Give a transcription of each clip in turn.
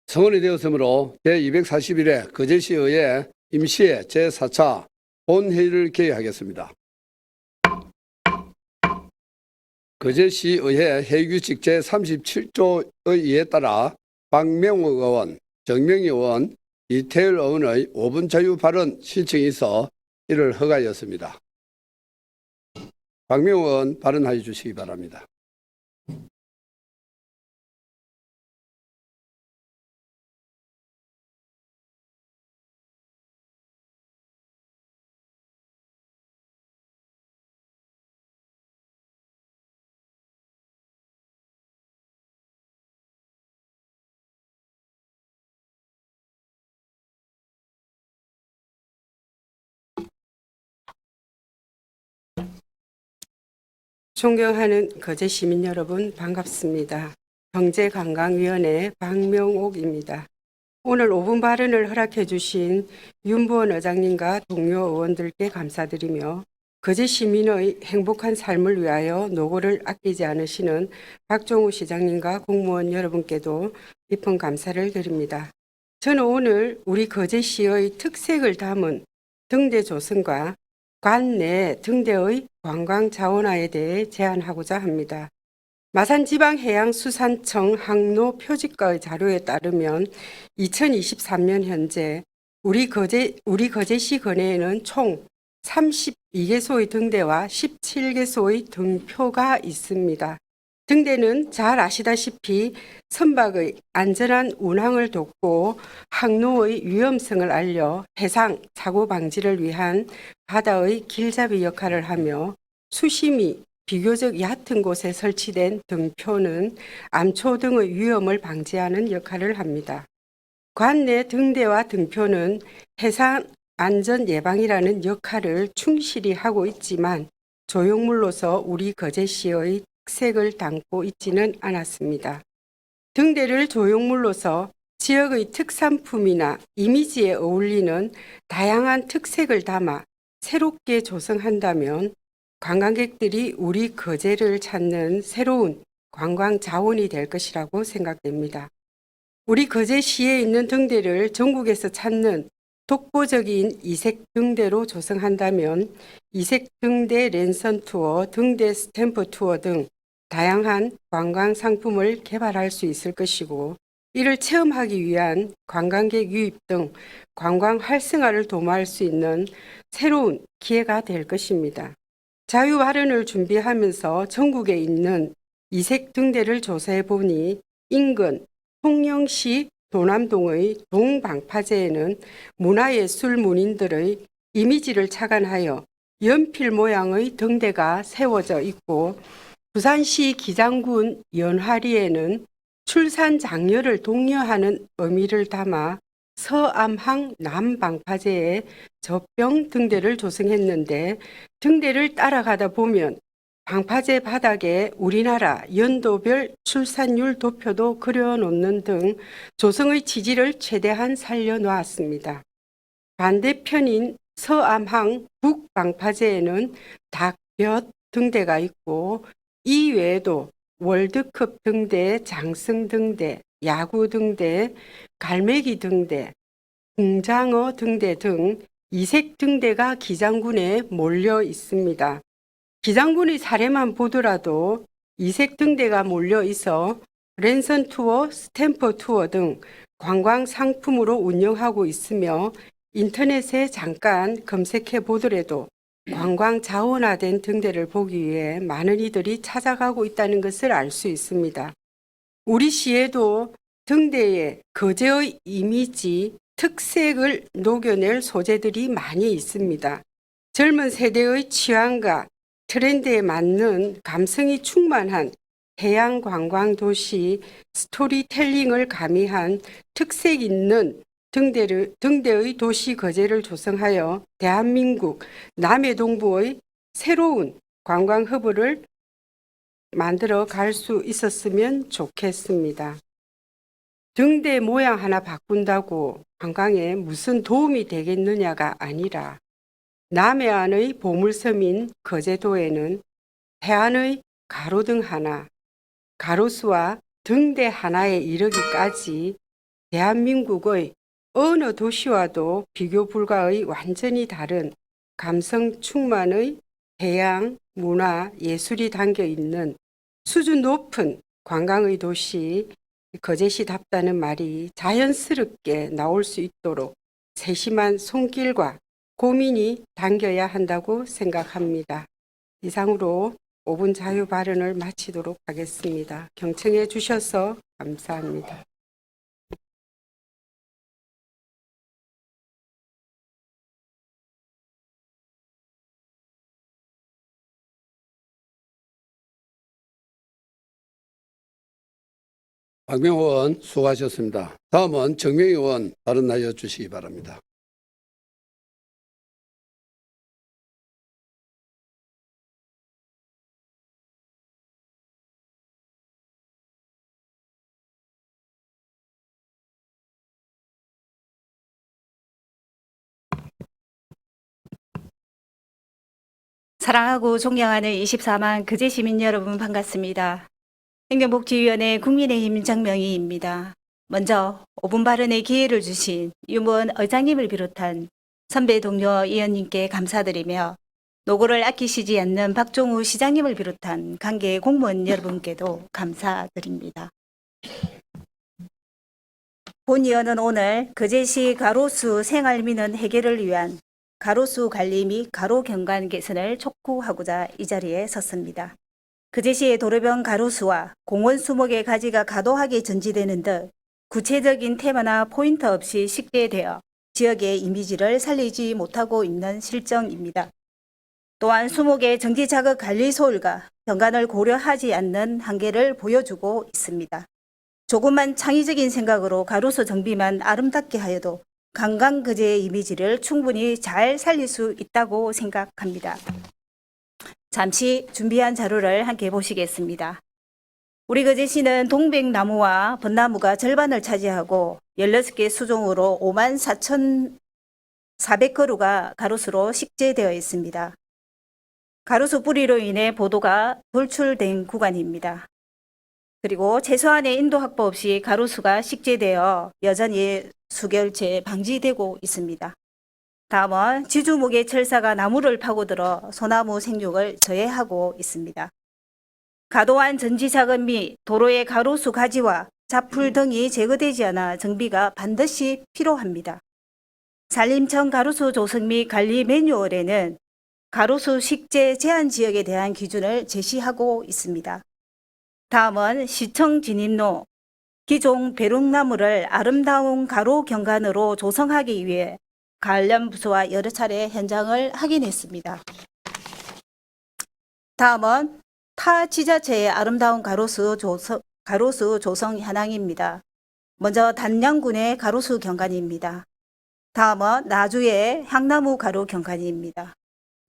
성원이 되었으므로 제241회 거제시의회 임시회 제4차 본회의를 개의하겠습니다. 거제시의회 회의규칙 제37조의 의에 따라 박명욱 의원, 정명희 의원, 이태일 의원의 5분 자유 발언 신청이 있어 이를 허가하였습니다. 박명욱 의원 발언하여 주시기 바랍니다. 존경하는 거제 시민 여러분 반갑습니다. 경제관광위원회 박명옥입니다. 오늘 5분 발언을 허락해 주신 윤보원 의장님과 동료 의원들께 감사드리며 거제 시민의 행복한 삶을 위하여 노고를 아끼지 않으시는 박종우 시장님과 공무원 여러분께도 깊은 감사를 드립니다. 저는 오늘 우리 거제시의 특색을 담은 등대 조성과 관내 등대의 관광 자원화에 대해 제안하고자 합니다. 마산지방해양수산청 항로 표지과의 자료에 따르면 2023년 현재 우리 거제시 건해에는 총 32개소의 등대와 17개소의 등표가 있습니다. 등대는 잘 아시다시피 선박의 안전한 운항을 돕고 항로의 위험성을 알려 해상 사고 방지를 위한 바다의 길잡이 역할을 하며 수심이 비교적 얕은 곳에 설치된 등표는 암초 등의 위험을 방지하는 역할을 합니다. 관내 등대와 등표는 해상 안전 예방이라는 역할을 충실히 하고 있지만 조형물로서 우리 거제시의 특색을 담고 있지는 않았습니다. 등대를 조형물로서 지역의 특산품이나 이미지에 어울리는 다양한 특색을 담아 새롭게 조성한다면 관광객들이 우리 거제를 찾는 새로운 관광 자원이 될 것이라고 생각됩니다. 우리 거제시에 있는 등대를 전국에서 찾는 독보적인 이색 등대로 조성한다면 이색 등대 랜선 투어, 등대 스탬프 투어 등 다양한 관광 상품을 개발할 수 있을 것이고 이를 체험하기 위한 관광객 유입 등 관광 활성화를 도모할 수 있는 새로운 기회가 될 것입니다. 자유 발언을 준비하면서 전국에 있는 이색 등대를 조사해 보니 인근 통영시 도남동의 동방파제에는 문화예술 문인들의 이미지를 착안하여 연필 모양의 등대가 세워져 있고 부산시 기장군 연화리에는 출산 장려를 독려하는 의미를 담아 서암항 남방파제에 젖병 등대를 조성했는데 등대를 따라가다 보면 방파제 바닥에 우리나라 연도별 출산율 도표도 그려놓는 등 조성의 취지를 최대한 살려놓았습니다. 반대편인 서암항 북방파제에는 닭볕 등대가 있고 이 외에도 월드컵 등대, 장승 등대, 야구 등대, 갈매기 등대, 궁장어 등대 등 이색 등대가 기장군에 몰려 있습니다. 기장군의 사례만 보더라도 이색 등대가 몰려 있어 랜선 투어, 스탬프 투어 등 관광 상품으로 운영하고 있으며 인터넷에 잠깐 검색해 보더라도 관광 자원화된 등대를 보기 위해 많은 이들이 찾아가고 있다는 것을 알 수 있습니다. 우리 시에도 등대에 거제의 이미지, 특색을 녹여낼 소재들이 많이 있습니다. 젊은 세대의 취향과 트렌드에 맞는 감성이 충만한 해양 관광 도시 스토리텔링을 가미한 특색 있는 등대의 도시 거제를 조성하여 대한민국 남해동부의 새로운 관광 허브를 만들어 갈 수 있었으면 좋겠습니다. 등대 모양 하나 바꾼다고 관광에 무슨 도움이 되겠느냐가 아니라 남해안의 보물섬인 거제도에는 해안의 가로등 하나, 가로수와 등대 하나에 이르기까지 대한민국의 어느 도시와도 비교 불가의 완전히 다른 감성 충만의 해양, 문화, 예술이 담겨 있는 수준 높은 관광의 도시 거제시답다는 말이 자연스럽게 나올 수 있도록 세심한 손길과 고민이 담겨야 한다고 생각합니다. 이상으로 5분 자유 발언을 마치도록 하겠습니다. 경청해 주셔서 감사합니다. 박명호 의원 수고하셨습니다. 다음은 정명희 의원 발언하여 주시기 바랍니다. 사랑하고 존경하는 24만 거제 시민 여러분 반갑습니다. 행정복지위원회 국민의힘 정명희입니다. 먼저 5분 발언의 기회를 주신 유무원 의장님을 비롯한 선배 동료 의원님께 감사드리며 노고를 아끼시지 않는 박종우 시장님을 비롯한 관계 공무원 여러분께도 감사드립니다. 본 의원은 오늘 거제시 가로수 생활민원 해결을 위한 가로수 관리 및 가로 경관 개선을 촉구하고자 이 자리에 섰습니다. 거제시의 도로변 가로수와 공원 수목의 가지가 과도하게 전지되는 등 구체적인 테마나 포인트 없이 식재되어 지역의 이미지를 살리지 못하고 있는 실정입니다. 또한 수목의 정지 자극 관리 소홀과 경관을 고려하지 않는 한계를 보여주고 있습니다. 조금만 창의적인 생각으로 가로수 정비만 아름답게 하여도 관광 거제의 이미지를 충분히 잘 살릴 수 있다고 생각합니다. 잠시 준비한 자료를 함께 보시겠습니다. 우리 거제시는 동백나무와 벚나무가 절반을 차지하고 16개 수종으로 54,400그루가 가로수로 식재되어 있습니다. 가로수 뿌리로 인해 보도가 돌출된 구간입니다. 그리고 최소한의 인도 확보 없이 가로수가 식재되어 여전히 수결체 방지되고 있습니다. 다음은 지주목의 철사가 나무를 파고들어 소나무 생육을 저해하고 있습니다. 과도한 전지 작업 및 도로의 가로수 가지와 잡풀 등이 제거되지 않아 정비가 반드시 필요합니다. 산림청 가로수 조성 및 관리 매뉴얼에는 가로수 식재 제한 지역에 대한 기준을 제시하고 있습니다. 다음은 시청 진입로, 기존 배롱나무를 아름다운 가로 경관으로 조성하기 위해 관련 부서와 여러 차례 현장을 확인했습니다. 다음은 타 지자체의 아름다운 가로수 조성 현황입니다. 먼저 단양군의 가로수 경관입니다. 다음은 나주의 향나무 가로 경관입니다.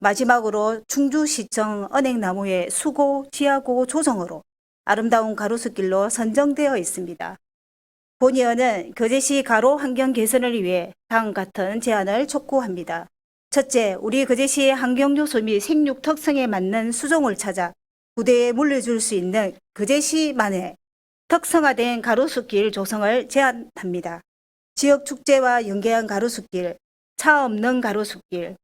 마지막으로 충주시청 은행나무의 수고, 지하고 조성으로 아름다운 가로수길로 선정되어 있습니다. 본 의원은 거제시 가로 환경 개선을 위해 다음과 같은 제안을 촉구합니다. 첫째, 우리 거제시의 환경 요소 및 생육 특성에 맞는 수종을 찾아 부대에 물려줄 수 있는 거제시만의 특성화된 가로수길 조성을 제안합니다. 지역 축제와 연계한 가로수길, 차 없는 가로수길,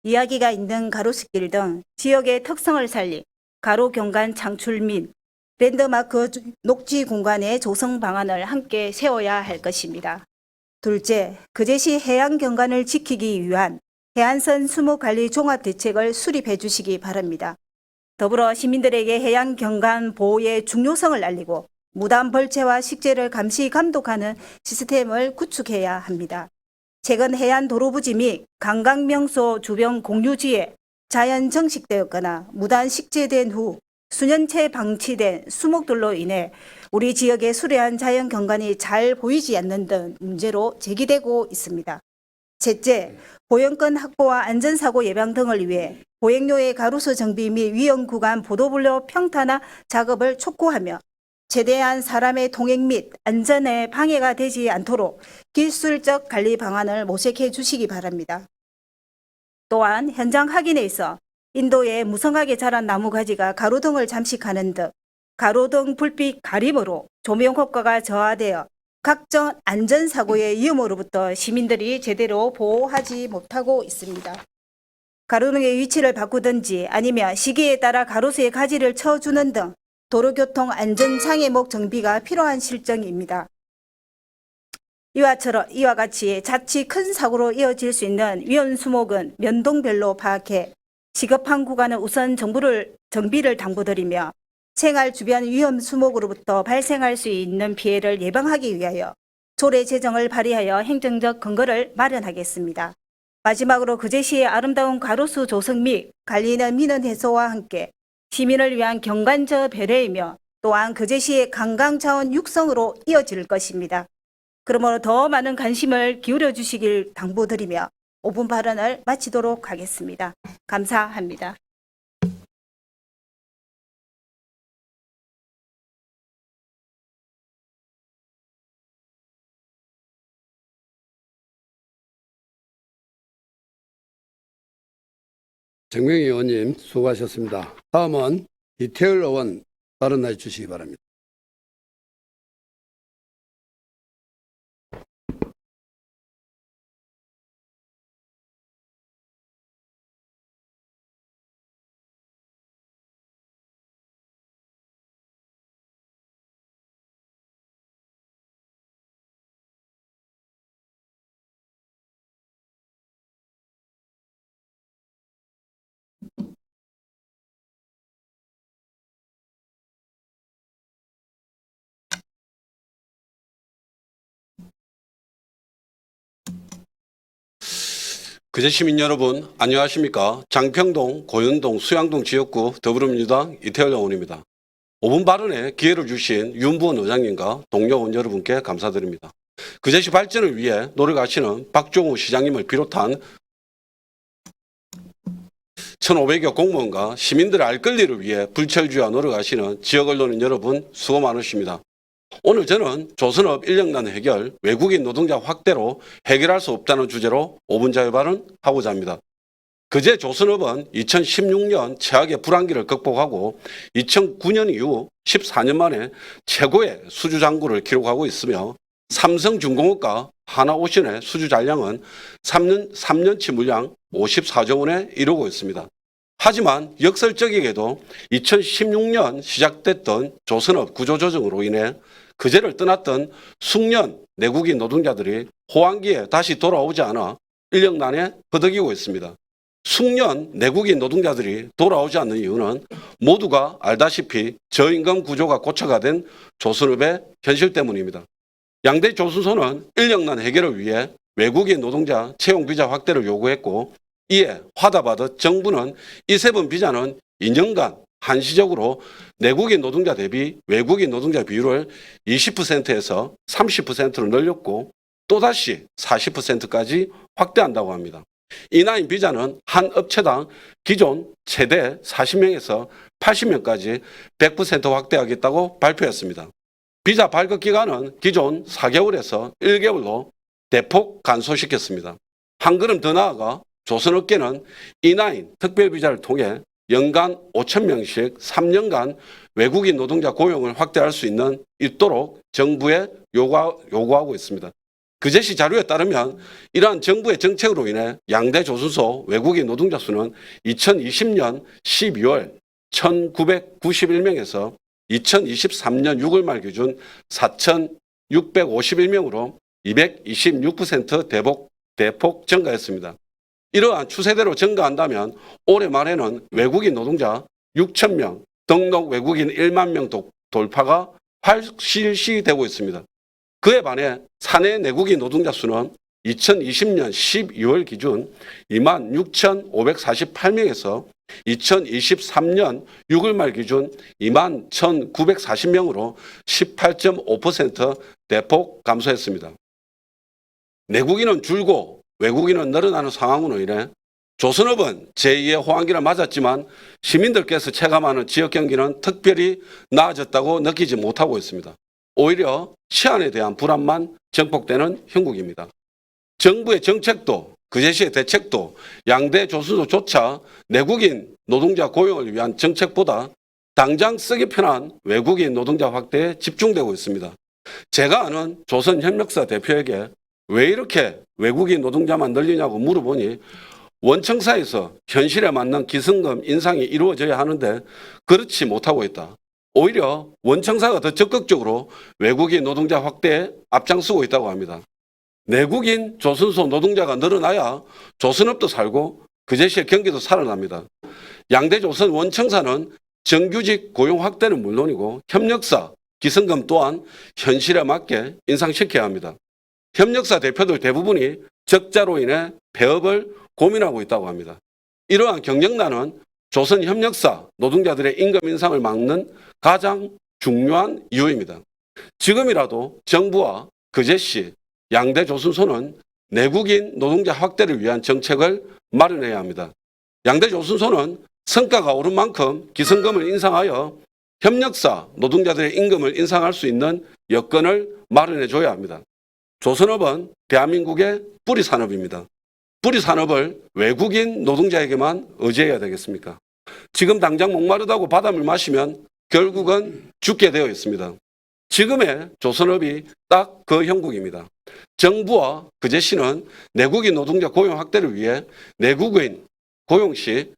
이야기가 있는 가로수길 등 지역의 특성을 살린 가로 경관 창출 및 랜드마크 녹지 공간의 조성 방안을 함께 세워야 할 것입니다. 둘째, 거제시 해양 경관을 지키기 위한 해안선 수목관리 종합대책을 수립해 주시기 바랍니다. 더불어 시민들에게 해양 경관 보호의 중요성을 알리고 무단 벌채와 식재를 감시 감독하는 시스템을 구축해야 합니다. 최근 해안 도로 부지 및 관광명소 주변 공유지에 자연 정식되었거나 무단 식재된 후 수년째 방치된 수목들로 인해 우리 지역의 수려한 자연 경관이 잘 보이지 않는 등 문제로 제기되고 있습니다. 셋째, 보행권 확보와 안전사고 예방 등을 위해 보행로의 가로수 정비 및 위험 구간 보도블록 평탄화 작업을 촉구하며 최대한 사람의 통행 및 안전에 방해가 되지 않도록 기술적 관리 방안을 모색해 주시기 바랍니다. 또한 현장 확인에 있어 인도에 무성하게 자란 나무가지가 가로등을 잠식하는 등 가로등 불빛 가림으로 조명 효과가 저하되어 각종 안전사고의 위험으로부터 시민들이 제대로 보호하지 못하고 있습니다. 가로등의 위치를 바꾸든지 아니면 시기에 따라 가로수의 가지를 쳐주는 등 도로교통 안전장애목 정비가 필요한 실정입니다. 이와 같이 자칫 큰 사고로 이어질 수 있는 위험 수목은 면동별로 파악해 시급한 구간은 우선 정비를 당부드리며 생활 주변 위험 수목으로부터 발생할 수 있는 피해를 예방하기 위하여 조례 제정을 발의하여 행정적 근거를 마련하겠습니다. 마지막으로 그제시의 아름다운 가로수 조성 및 관리는 민원 해소와 함께 시민을 위한 경관저 배려이며 또한 그제시의 관광자원 육성으로 이어질 것입니다. 그러므로 더 많은 관심을 기울여 주시길 당부드리며 5분 발언을 마치도록 하겠습니다. 감사합니다. 정명희 의원님 수고하셨습니다. 다음은 이태열 의원 발언해 주시기 바랍니다. 그제 시민 여러분 안녕하십니까. 장평동, 고현동, 수양동 지역구 더불어민주당 이태열 의원입니다. 5분 발언에 기회를 주신 윤부원 의장님과 동료 의원 여러분께 감사드립니다. 그제시 발전을 위해 노력하시는 박종우 시장님을 비롯한 1,500여 공무원과 시민들의 알 권리를 위해 불철주야 노력하시는 지역 언론인 여러분 수고 많으십니다. 오늘 저는 조선업 인력난 해결, 외국인 노동자 확대로 해결할 수 없다는 주제로 5분 자유 발언하고자 합니다. 그제 조선업은 2016년 최악의 불황기를 극복하고 2009년 이후 14년 만에 최고의 수주 잔고를 기록하고 있으며 삼성중공업과 하나오션의 수주 잔량은 3년치 물량 54조 원에 이르고 있습니다. 하지만 역설적이게도 2016년 시작됐던 조선업 구조조정으로 인해 그제를 떠났던 숙련 내국인 노동자들이 호황기에 다시 돌아오지 않아 인력난에 허덕이고 있습니다. 숙련 내국인 노동자들이 돌아오지 않는 이유는 모두가 알다시피 저임금 구조가 고쳐가 된 조선업의 현실 때문입니다. 양대 조선소는 인력난 해결을 위해 외국인 노동자 채용 비자 확대를 요구했고 이에 화답하듯 정부는 이 세 번 비자는 2년간 한시적으로 내국인 노동자 대비 외국인 노동자 비율을 20%에서 30%로 늘렸고 또다시 40%까지 확대한다고 합니다. 이나인 비자는 한 업체당 기존 최대 40명에서 80명까지 100% 확대하겠다고 발표했습니다. 비자 발급 기간은 기존 4개월에서 1개월로 대폭 간소시켰습니다. 한 걸음 더 나아가 조선업계는 이나인 특별비자를 통해 연간 5,000명씩 3년간 외국인 노동자 고용을 확대할 수 있도록 정부에 요구하고 있습니다. 그제시 자료에 따르면 이러한 정부의 정책으로 인해 양대 조선소 외국인 노동자 수는 2020년 12월 1,991명에서 2023년 6월 말 기준 4,651명으로 226% 대폭 증가했습니다. 이러한 추세대로 증가한다면 올해 말에는 외국인 노동자 6,000명, 등록 외국인 1만 명 돌파가 확실시되고 있습니다. 그에 반해 사내 내국인 노동자 수는 2020년 12월 기준 26,548명에서 2023년 6월 말 기준 21,940명으로 18.5% 대폭 감소했습니다. 내국인은 줄고 외국인은 늘어나는 상황으로 인해 조선업은 제2의 호황기를 맞았지만 시민들께서 체감하는 지역 경기는 특별히 나아졌다고 느끼지 못하고 있습니다. 오히려 치안에 대한 불안만 증폭되는 형국입니다. 정부의 정책도 그제시의 대책도 양대 조선소조차 내국인 노동자 고용을 위한 정책보다 당장 쓰기 편한 외국인 노동자 확대에 집중되고 있습니다. 제가 아는 조선협력사 대표에게 왜 이렇게 외국인 노동자만 늘리냐고 물어보니 원청사에서 현실에 맞는 기승금 인상이 이루어져야 하는데 그렇지 못하고 있다. 오히려 원청사가 더 적극적으로 외국인 노동자 확대에 앞장서고 있다고 합니다. 내국인 조선소 노동자가 늘어나야 조선업도 살고 그 제시에 경기도 살아납니다. 양대 조선 원청사는 정규직 고용 확대는 물론이고 협력사, 기승금 또한 현실에 맞게 인상시켜야 합니다. 협력사 대표들 대부분이 적자로 인해 폐업을 고민하고 있다고 합니다. 이러한 경영난은 조선 협력사 노동자들의 임금 인상을 막는 가장 중요한 이유입니다. 지금이라도 정부와 그 제시, 양대 조선소는 내국인 노동자 확대를 위한 정책을 마련해야 합니다. 양대 조선소는 성과가 오른 만큼 기승금을 인상하여 협력사 노동자들의 임금을 인상할 수 있는 여건을 마련해 줘야 합니다. 조선업은 대한민국의 뿌리 산업입니다. 뿌리 산업을 외국인 노동자에게만 의지해야 되겠습니까? 지금 당장 목마르다고 바닷물 마시면 결국은 죽게 되어 있습니다. 지금의 조선업이 딱 그 형국입니다. 정부와 그 제시는 내국인 노동자 고용 확대를 위해 내국인 고용 시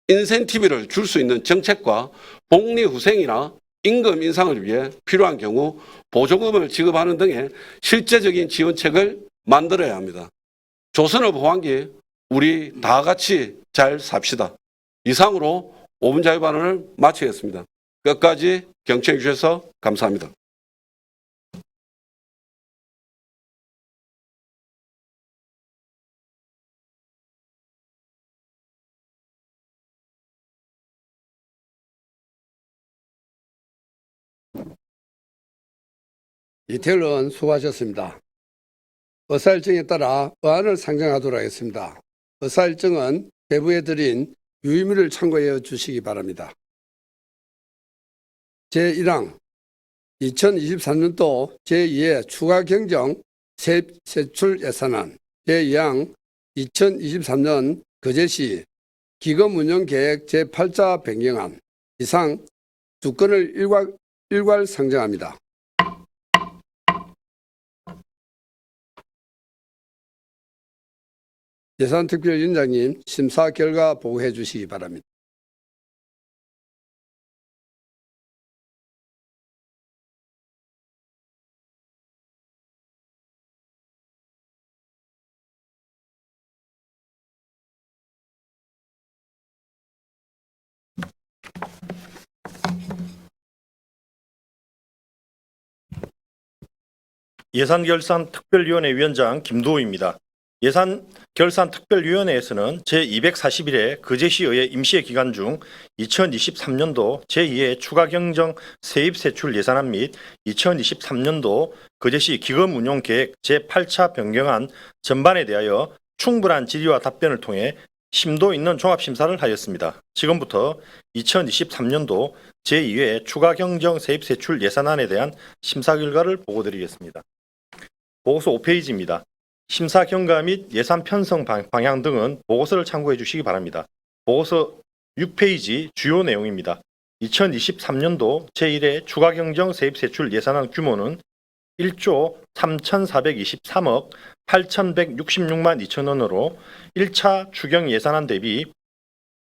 인센티브를 줄 수 있는 정책과 복리후생이나 임금 인상을 위해 필요한 경우 보조금을 지급하는 등의 실제적인 지원책을 만들어야 합니다. 조선업 호황기 우리 다 같이 잘 삽시다. 이상으로 5분 자유발언을 마치겠습니다. 끝까지 경청해 주셔서 감사합니다. 이태일 의원 수고하셨습니다. 의사일정에 따라 의안을 상정하도록 하겠습니다. 의사일정은 배부에 드린 유의미를 참고해 주시기 바랍니다. 제1항 2023년도 제2회 추가경정 세입세출 예산안 제2항 2023년 거제시 기금운영계획 제8자 변경안 이상 두 건을 일괄 상정합니다. 예산특별위원장님 심사 결과 보고해 주시기 바랍니다. 예산결산특별위원회 위원장 김도우입니다. 예산결산특별위원회에서는 제241회 거제시의회 임시회 기간 중 2023년도 제2회 추가경정 세입세출 예산안 및 2023년도 거제시 기금운용계획 제8차 변경안 전반에 대하여 충분한 질의와 답변을 통해 심도 있는 종합심사를 하였습니다. 지금부터 2023년도 제2회 추가경정 세입세출 예산안에 대한 심사 결과를 보고드리겠습니다. 보고서 5페이지입니다. 심사 경과 및 예산 편성 방향 등은 보고서를 참고해 주시기 바랍니다. 보고서 6페이지 주요 내용입니다. 2023년도 제1회 추가경정 세입세출 예산안 규모는 1조 3,423억 8,166만 2천 원으로 1차 추경 예산안 대비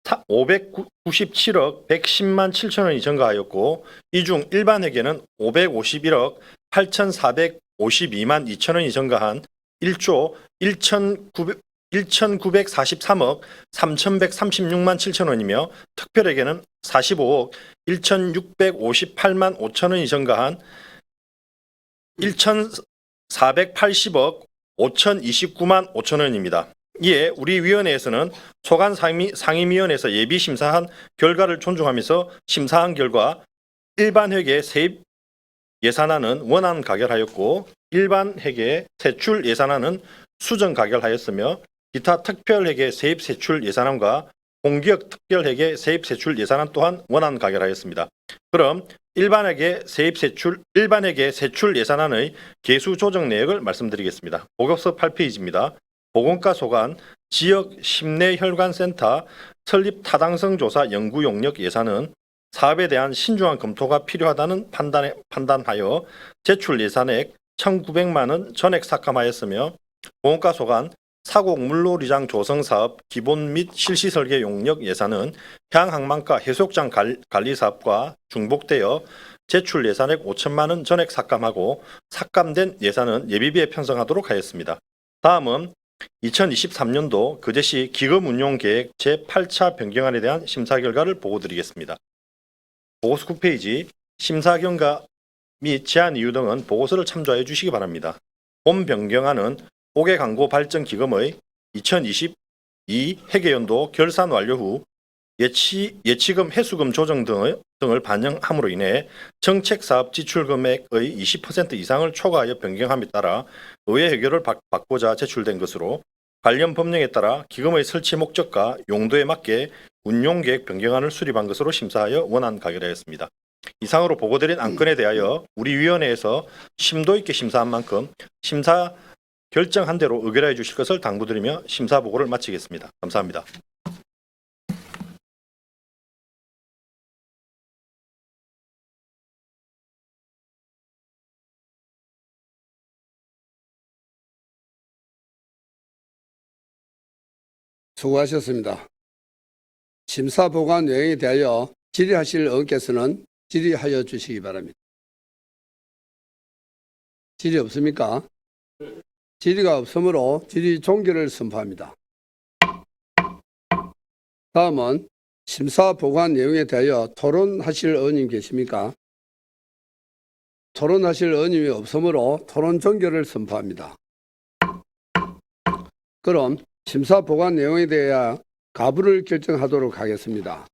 597억 110만 7천 원이 증가하였고 이 중 일반 회계는 551억 8,452만 2천 원이 증가한 1조 1,943억 3,136만 7천 원이며 특별회계는 45억 1,658만 5천 원이 증가한 1,480억 5,029만 5천 원입니다. 이에 우리 위원회에서는 소관 상임위원회에서 예비심사한 결과를 존중하면서 심사한 결과 일반 회계 세입 예산안은 원안 가결하였고 일반 회계 세출 예산안은 수정 가결하였으며 기타 특별회계 세입세출 예산안과 공기업 특별회계 세입세출 예산안 또한 원안 가결하였습니다. 그럼 일반 회계 세출 예산안의 계수 조정 내역을 말씀드리겠습니다. 보고서 8페이지입니다. 보건과 소관 지역 심내혈관센터 설립 타당성 조사 연구 용역 예산은 사업에 대한 신중한 검토가 필요하다는 판단하여 제출 예산액 1,900만 원 전액 삭감하였으며 공업과 소관 사곡 물놀이장 조성 사업 기본 및 실시 설계 용역 예산은 해양항만과 해수욕장 관리 사업과 중복되어 제출 예산액 5천만 원 전액 삭감하고 삭감된 예산은 예비비에 편성하도록 하였습니다. 다음은 2023년도 거제시 기금운용계획 제8차 변경안에 대한 심사 결과를 보고드리겠습니다. 보고서 9페이지 심사 경과 및 제안 이유 등은 보고서를 참조하여 주시기 바랍니다. 본 변경안은 5개 광고 발전 기금의 2022 회계연도 결산 완료 후 예치금 해수금 조정 등을 반영함으로 인해 정책사업 지출금액의 20% 이상을 초과하여 변경함에 따라 의회 의결을 받고자 제출된 것으로 관련 법령에 따라 기금의 설치 목적과 용도에 맞게 운용계획 변경안을 수립한 것으로 심사하여 원안 가결하였습니다. 이상으로 보고드린 안건에 대하여 우리 위원회에서 심도 있게 심사한 만큼 심사 결정한 대로 의결해 주실 것을 당부드리며 심사 보고를 마치겠습니다. 감사합니다. 수고하셨습니다. 심사 보고한 내용에 대하여 질의하실 의원께서는 질의하여 주시기 바랍니다. 질의 없습니까? 질의가 없으므로 질의 종결을 선포합니다. 다음은 심사 보고한 내용에 대하여 토론하실 의원님 계십니까? 토론하실 의원님이 없으므로 토론 종결을 선포합니다. 그럼 심사 보고한 내용에 대하여 가부를 결정하도록 하겠습니다.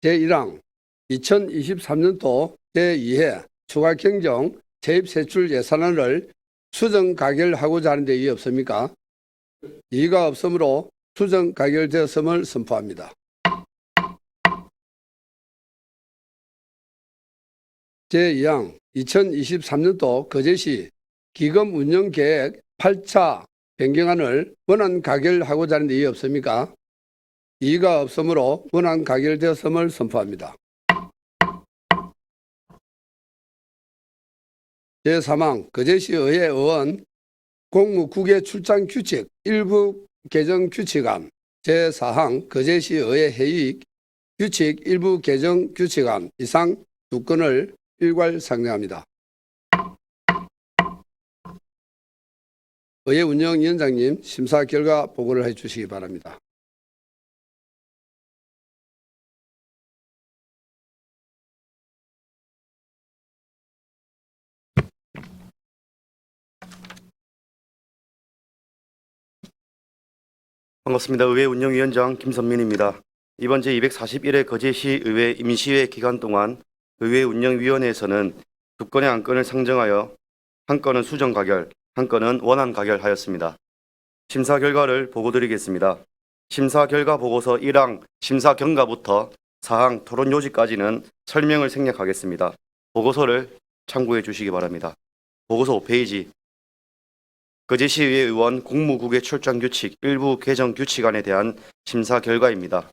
제1항 2023년도 제2회 추가 경정 세입 세출 예산안을 수정 가결하고자 하는 데 이의 없습니까? 이의가 없으므로 수정 가결되었음을 선포합니다. 제2항 2023년도 거제시 기금 운영 계획 8차 변경안을 원안 가결하고자 하는 데 이의 없습니까? 이의가 없으므로 원안 가결되었음을 선포합니다. 제3항 거제시의회 의원 공무국외 출장 규칙 일부 개정 규칙안 제4항 거제시의회 회의 규칙 일부 개정 규칙안 이상 2건을 일괄 상정합니다. 의회 운영위원장님 심사 결과 보고를 해주시기 바랍니다. 반갑습니다. 의회 운영위원장 김선민입니다. 이번 제241회 거제시의회 임시회 기간 동안 의회 운영위원회에서는 2건의 안건을 상정하여 한 건은 수정 가결, 한 건은 원안 가결하였습니다. 심사 결과를 보고드리겠습니다. 심사 결과 보고서 1항 심사 경과부터 4항 토론 요지까지는 설명을 생략하겠습니다. 보고서를 참고해 주시기 바랍니다. 보고서 5페이지 거제시의회 의원 공무국외 출장 규칙 일부 개정 규칙안에 대한 심사 결과입니다.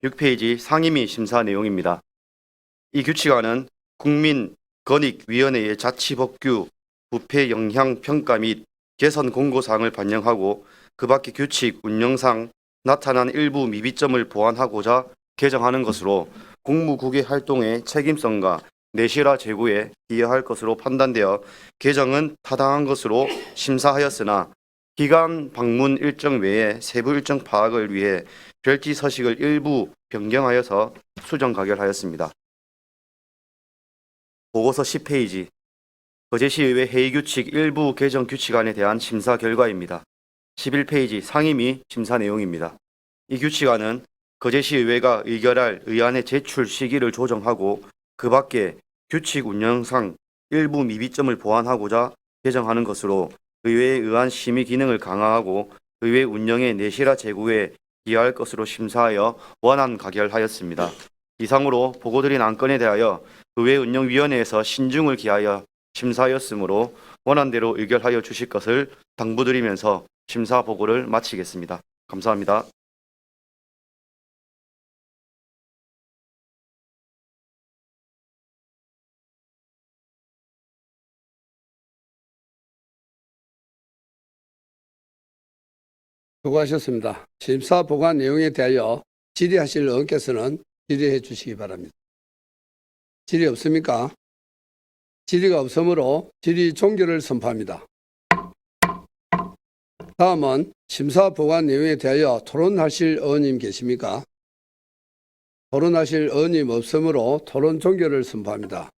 6페이지 상임위 심사 내용입니다. 이 규칙안은 국민권익위원회의 자치법규 부패 영향 평가 및 개선 공고사항을 반영하고 그 밖의 규칙 운영상 나타난 일부 미비점을 보완하고자 개정하는 것으로 공무국외 활동의 책임성과 내실화 제고에 기여할 것으로 판단되어 개정은 타당한 것으로 심사하였으나 기간 방문 일정 외에 세부 일정 파악을 위해 별지 서식을 일부 변경하여서 수정 가결하였습니다. 보고서 10페이지 거제시의회 회의규칙 일부 개정 규칙안에 대한 심사 결과입니다. 11페이지 상임위 심사 내용입니다. 이 규칙안은 거제시의회가 의결할 의안의 제출 시기를 조정하고 그 밖에 규칙 운영상 일부 미비점을 보완하고자 개정하는 것으로 의회의 의안 심의 기능을 강화하고 의회 운영의 내실화 제고에 기여할 것으로 심사하여 원안 가결하였습니다. 이상으로 보고드린 안건에 대하여 의회 운영위원회에서 신중을 기하여 심사하였으므로 원안대로 의결하여 주실 것을 당부드리면서 심사 보고를 마치겠습니다. 감사합니다. 수고하셨습니다. 심사 보관 내용에 대하여 질의하실 의원께서는 질의해 주시기 바랍니다. 질의 없습니까? 질의가 없으므로 질의 종결을 선포합니다. 다음은 심사 보관 내용에 대하여 토론하실 의원님 계십니까? 토론하실 의원님 없으므로 토론 종결을 선포합니다.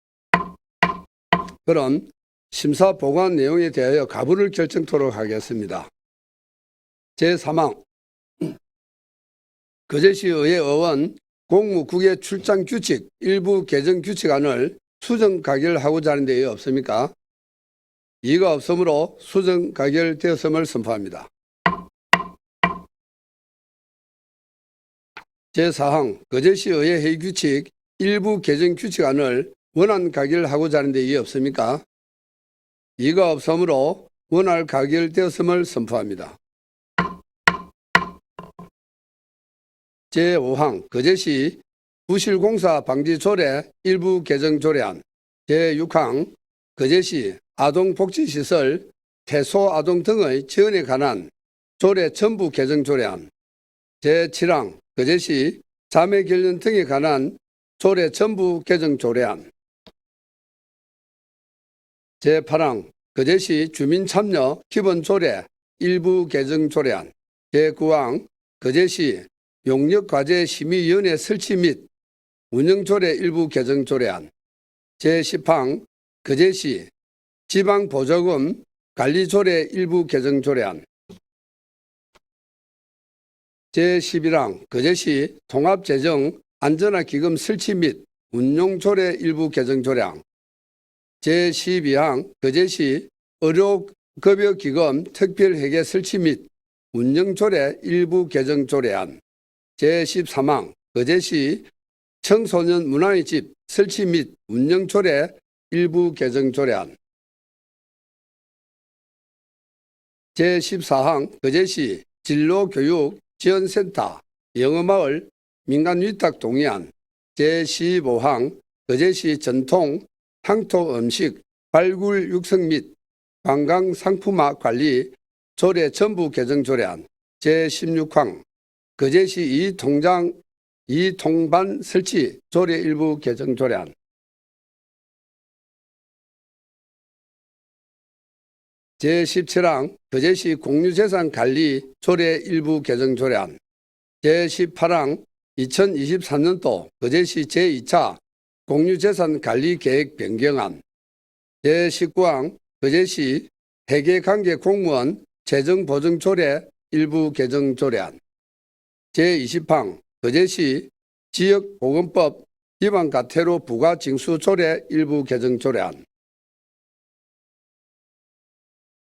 그럼 심사 보관 내용에 대하여 가부를 결정토록 하겠습니다. 제3항 거제시의회 의원 공무국외 출장 규칙 일부 개정 규칙안을 수정 가결하고자 하는 데 없습니까? 이가 없으므로 수정 가결되었음을 선포합니다. 제4항 거제시의회 회의 규칙 일부 개정 규칙안을 원안 가결하고자 하는 데 없습니까? 이가 없으므로 원안 가결되었음을 선포합니다. 제5항 거제시 부실공사 방지 조례 일부 개정 조례안 제6항 거제시 아동복지시설 태소아동 등의 지원에 관한 조례 전부 개정 조례안 제7항 거제시 자매결연 등에 관한 조례 전부 개정 조례안 제8항 거제시 주민참여 기본조례 일부 개정 조례안 제9항 거제시 용역과제심의위원회 설치 및 운영조례 일부 개정 조례안 제10항 거제시 지방보조금 관리조례 일부 개정 조례안 제11항 거제시 통합재정 안전화기금 설치 및 운용조례 일부 개정 조례안 제12항 거제시 의료급여기금 특별회계 설치 및 운영조례 일부 개정 조례안 제13항 거제시 청소년 문화의 집 설치 및 운영조례 일부 개정 조례안 제14항 거제시 진로교육 지원센터 영어마을 민간위탁 동의안 제15항 거제시 전통 향토음식 발굴 육성 및 관광상품화 관리 조례 전부 개정 조례안 제16항 거제시 이통반 설치 조례 일부 개정 조례안 제17항 거제시 공유재산 관리 조례 일부 개정 조례안 제18항 2023년도 거제시 제2차 공유재산 관리 계획 변경안 제19항 거제시 회계관계 공무원 재정보증 조례 일부 개정 조례안 제20항 거제시 지역보건법 기반가태료 부과징수 조례 일부 개정 조례안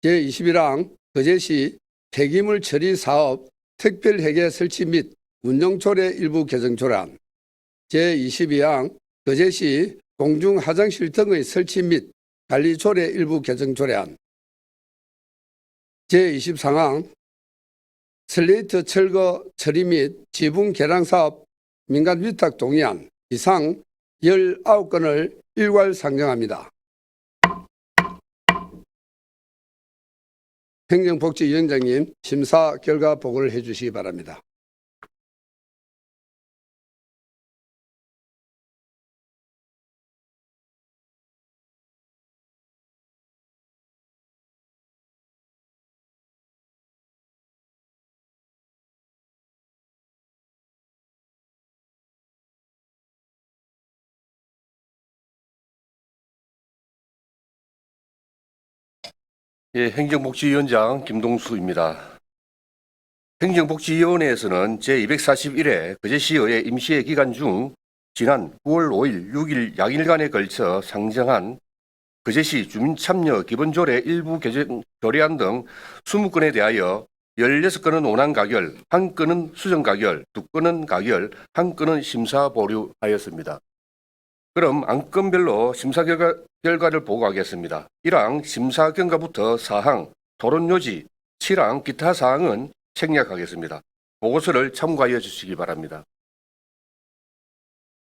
제21항 거제시 폐기물 처리 사업 특별회계 설치 및 운영 조례 일부 개정 조례안 제22항 거제시 공중 화장실 등의 설치 및 관리 조례 일부 개정 조례안 제23항 슬레이트 철거 처리 및 지붕 개량 사업 민간 위탁 동의안 이상 19건을 일괄 상정합니다. 행정복지위원장님 심사 결과 보고를 해 주시기 바랍니다. 예, 행정복지위원장 김동수입니다. 행정복지위원회에서는 제241회 거제시의회 임시회 기간 중 지난 9월 5일, 6일 양일간에 걸쳐 상정한 거제시 주민참여 기본조례 일부 개정 조례안 등 20건에 대하여 16건은 원안 가결, 1건은 수정 가결, 2건은 가결, 1건은 심사 보류하였습니다. 그럼 안건별로 심사 결과를 보고하겠습니다. 1항 심사 경과부터 4항 토론 요지, 7항 기타 사항은 생략하겠습니다. 보고서를 참고하여 주시기 바랍니다.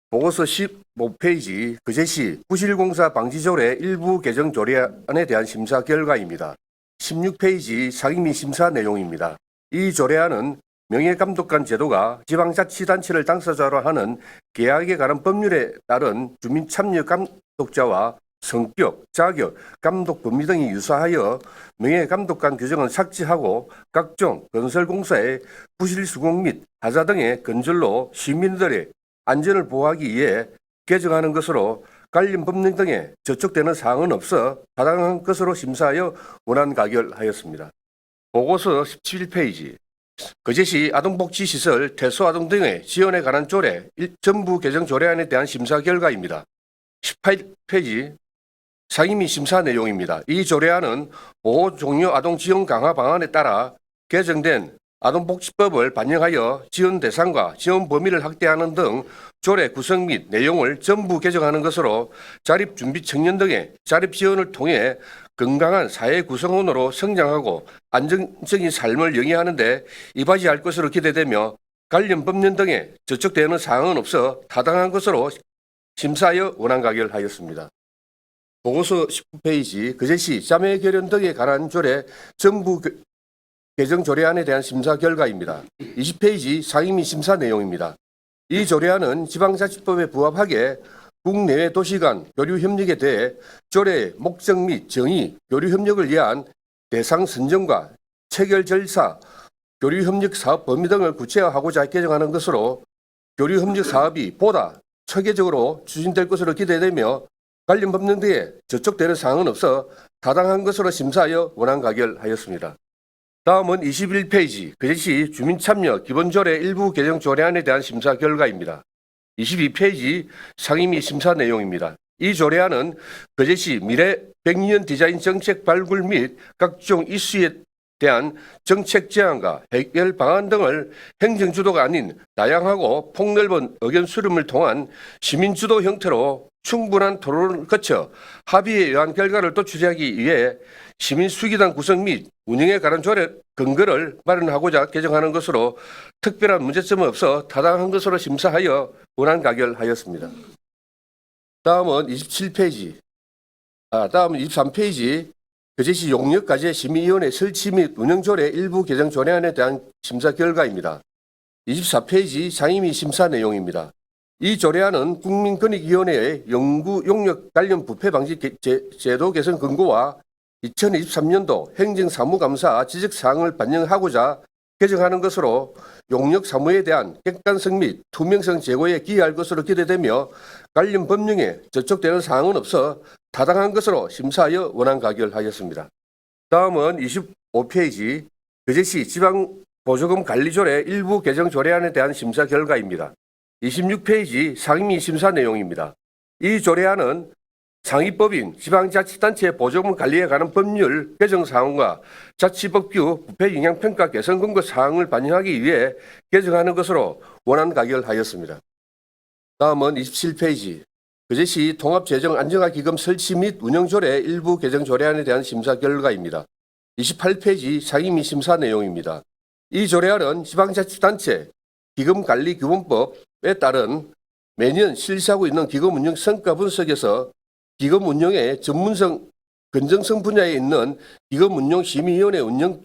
보고서 15페이지 거제시 부실공사 방지조례 일부 개정 조례안에 대한 심사 결과입니다. 16페이지 상임위 심사 내용입니다. 이 조례안은 명예감독관 제도가 지방자치단체를 당사자로 하는 계약에 관한 법률에 따른 주민참여 감독자와 성격, 자격, 감독 범위 등이 유사하여 명예감독관 규정은 삭제하고 각종 건설공사의 부실 수공 및 하자 등의 건절로 시민들의 안전을 보호하기 위해 개정하는 것으로 관련 법령 등에 저촉되는 사항은 없어 타당한 것으로 심사하여 원안 가결하였습니다. 보고서 17페이지 거제시 아동복지시설 퇴소아동 등의 지원에 관한 조례 전부 개정 조례안에 대한 심사 결과입니다. 18페이지 상임위 심사 내용입니다. 이 조례안은 보호 종료 아동 지원 강화 방안에 따라 개정된 아동복지법을 반영하여 지원 대상과 지원 범위를 확대하는 등 조례 구성 및 내용을 전부 개정하는 것으로 자립준비 청년 등의 자립 지원을 통해 건강한 사회 구성원으로 성장하고 안정적인 삶을 영위하는 데 이바지할 것으로 기대되며 관련 법령 등에 저촉되는 사항은 없어 타당한 것으로 심사하여 원안 가결하였습니다. 보고서 19페이지 거제시 자매 결연 등에 관한 조례 전부 개정 조례안에 대한 심사 결과입니다. 20페이지 상임위 심사 내용입니다. 이 조례안은 지방자치법에 부합하게 국내외 도시 간 교류 협력에 대해 조례의 목적 및 정의, 교류 협력을 위한 대상 선정과 체결 절차, 교류 협력 사업 범위 등을 구체화하고자 개정하는 것으로 교류 협력 사업이 보다 체계적으로 추진될 것으로 기대되며 관련 법령 등에 저촉되는 사항은 없어 타당한 것으로 심사하여 원안 가결하였습니다. 다음은 21페이지 거제시 주민참여 기본조례 일부 개정 조례안에 대한 심사 결과입니다. 22페이지 상임위 심사 내용입니다. 이 조례안은 거제시 미래 100년 디자인 정책 발굴 및 각종 이슈에 대한 정책 제안과 해결 방안 등을 행정주도가 아닌 다양하고 폭넓은 의견 수렴을 통한 시민주도 형태로 충분한 토론을 거쳐 합의에 의한 결과를 도출하기 위해 시민수기단 구성 및 운영에 관한 조례 근거를 마련하고자 개정하는 것으로 특별한 문제점은 없어 타당한 것으로 심사하여 원안 가결하였습니다. 다음은 23페이지 거제시 용역과제 심의위원회 설치 및 운영조례 일부 개정 조례안에 대한 심사 결과입니다. 24페이지 상임위 심사 내용입니다. 이 조례안은 국민권익위원회의 영구 용역 관련 부패 방지 제도 개선 권고와 2023년도 행정사무감사 지적사항을 반영하고자 개정하는 것으로 용역 사무에 대한 객관성 및 투명성 제고에 기여할 것으로 기대되며 관련 법령에 저촉되는 사항은 없어 타당한 것으로 심사하여 원안 가결하였습니다. 다음은 25페이지 거제시 지방보조금 관리조례 일부 개정 조례안에 대한 심사 결과입니다. 26페이지 상임위 심사 내용입니다. 이 조례안은 상위법인 지방자치단체 보조금 관리에 관한 법률 개정 사항과 자치법규 부패 영향평가 개선 근거 사항을 반영하기 위해 개정하는 것으로 원안 가결하였습니다. 다음은 27페이지 거제시 통합재정안정화기금 설치 및 운영조례 일부 개정 조례안에 대한 심사 결과입니다. 28페이지 상임위 심사 내용입니다. 이 조례안은 지방자치단체 기금관리기본법에 따른 매년 실시하고 있는 기금 운영 성과 분석에서 기금 운영의 전문성, 건전성 분야에 있는 기금 운영 심의위원회 운영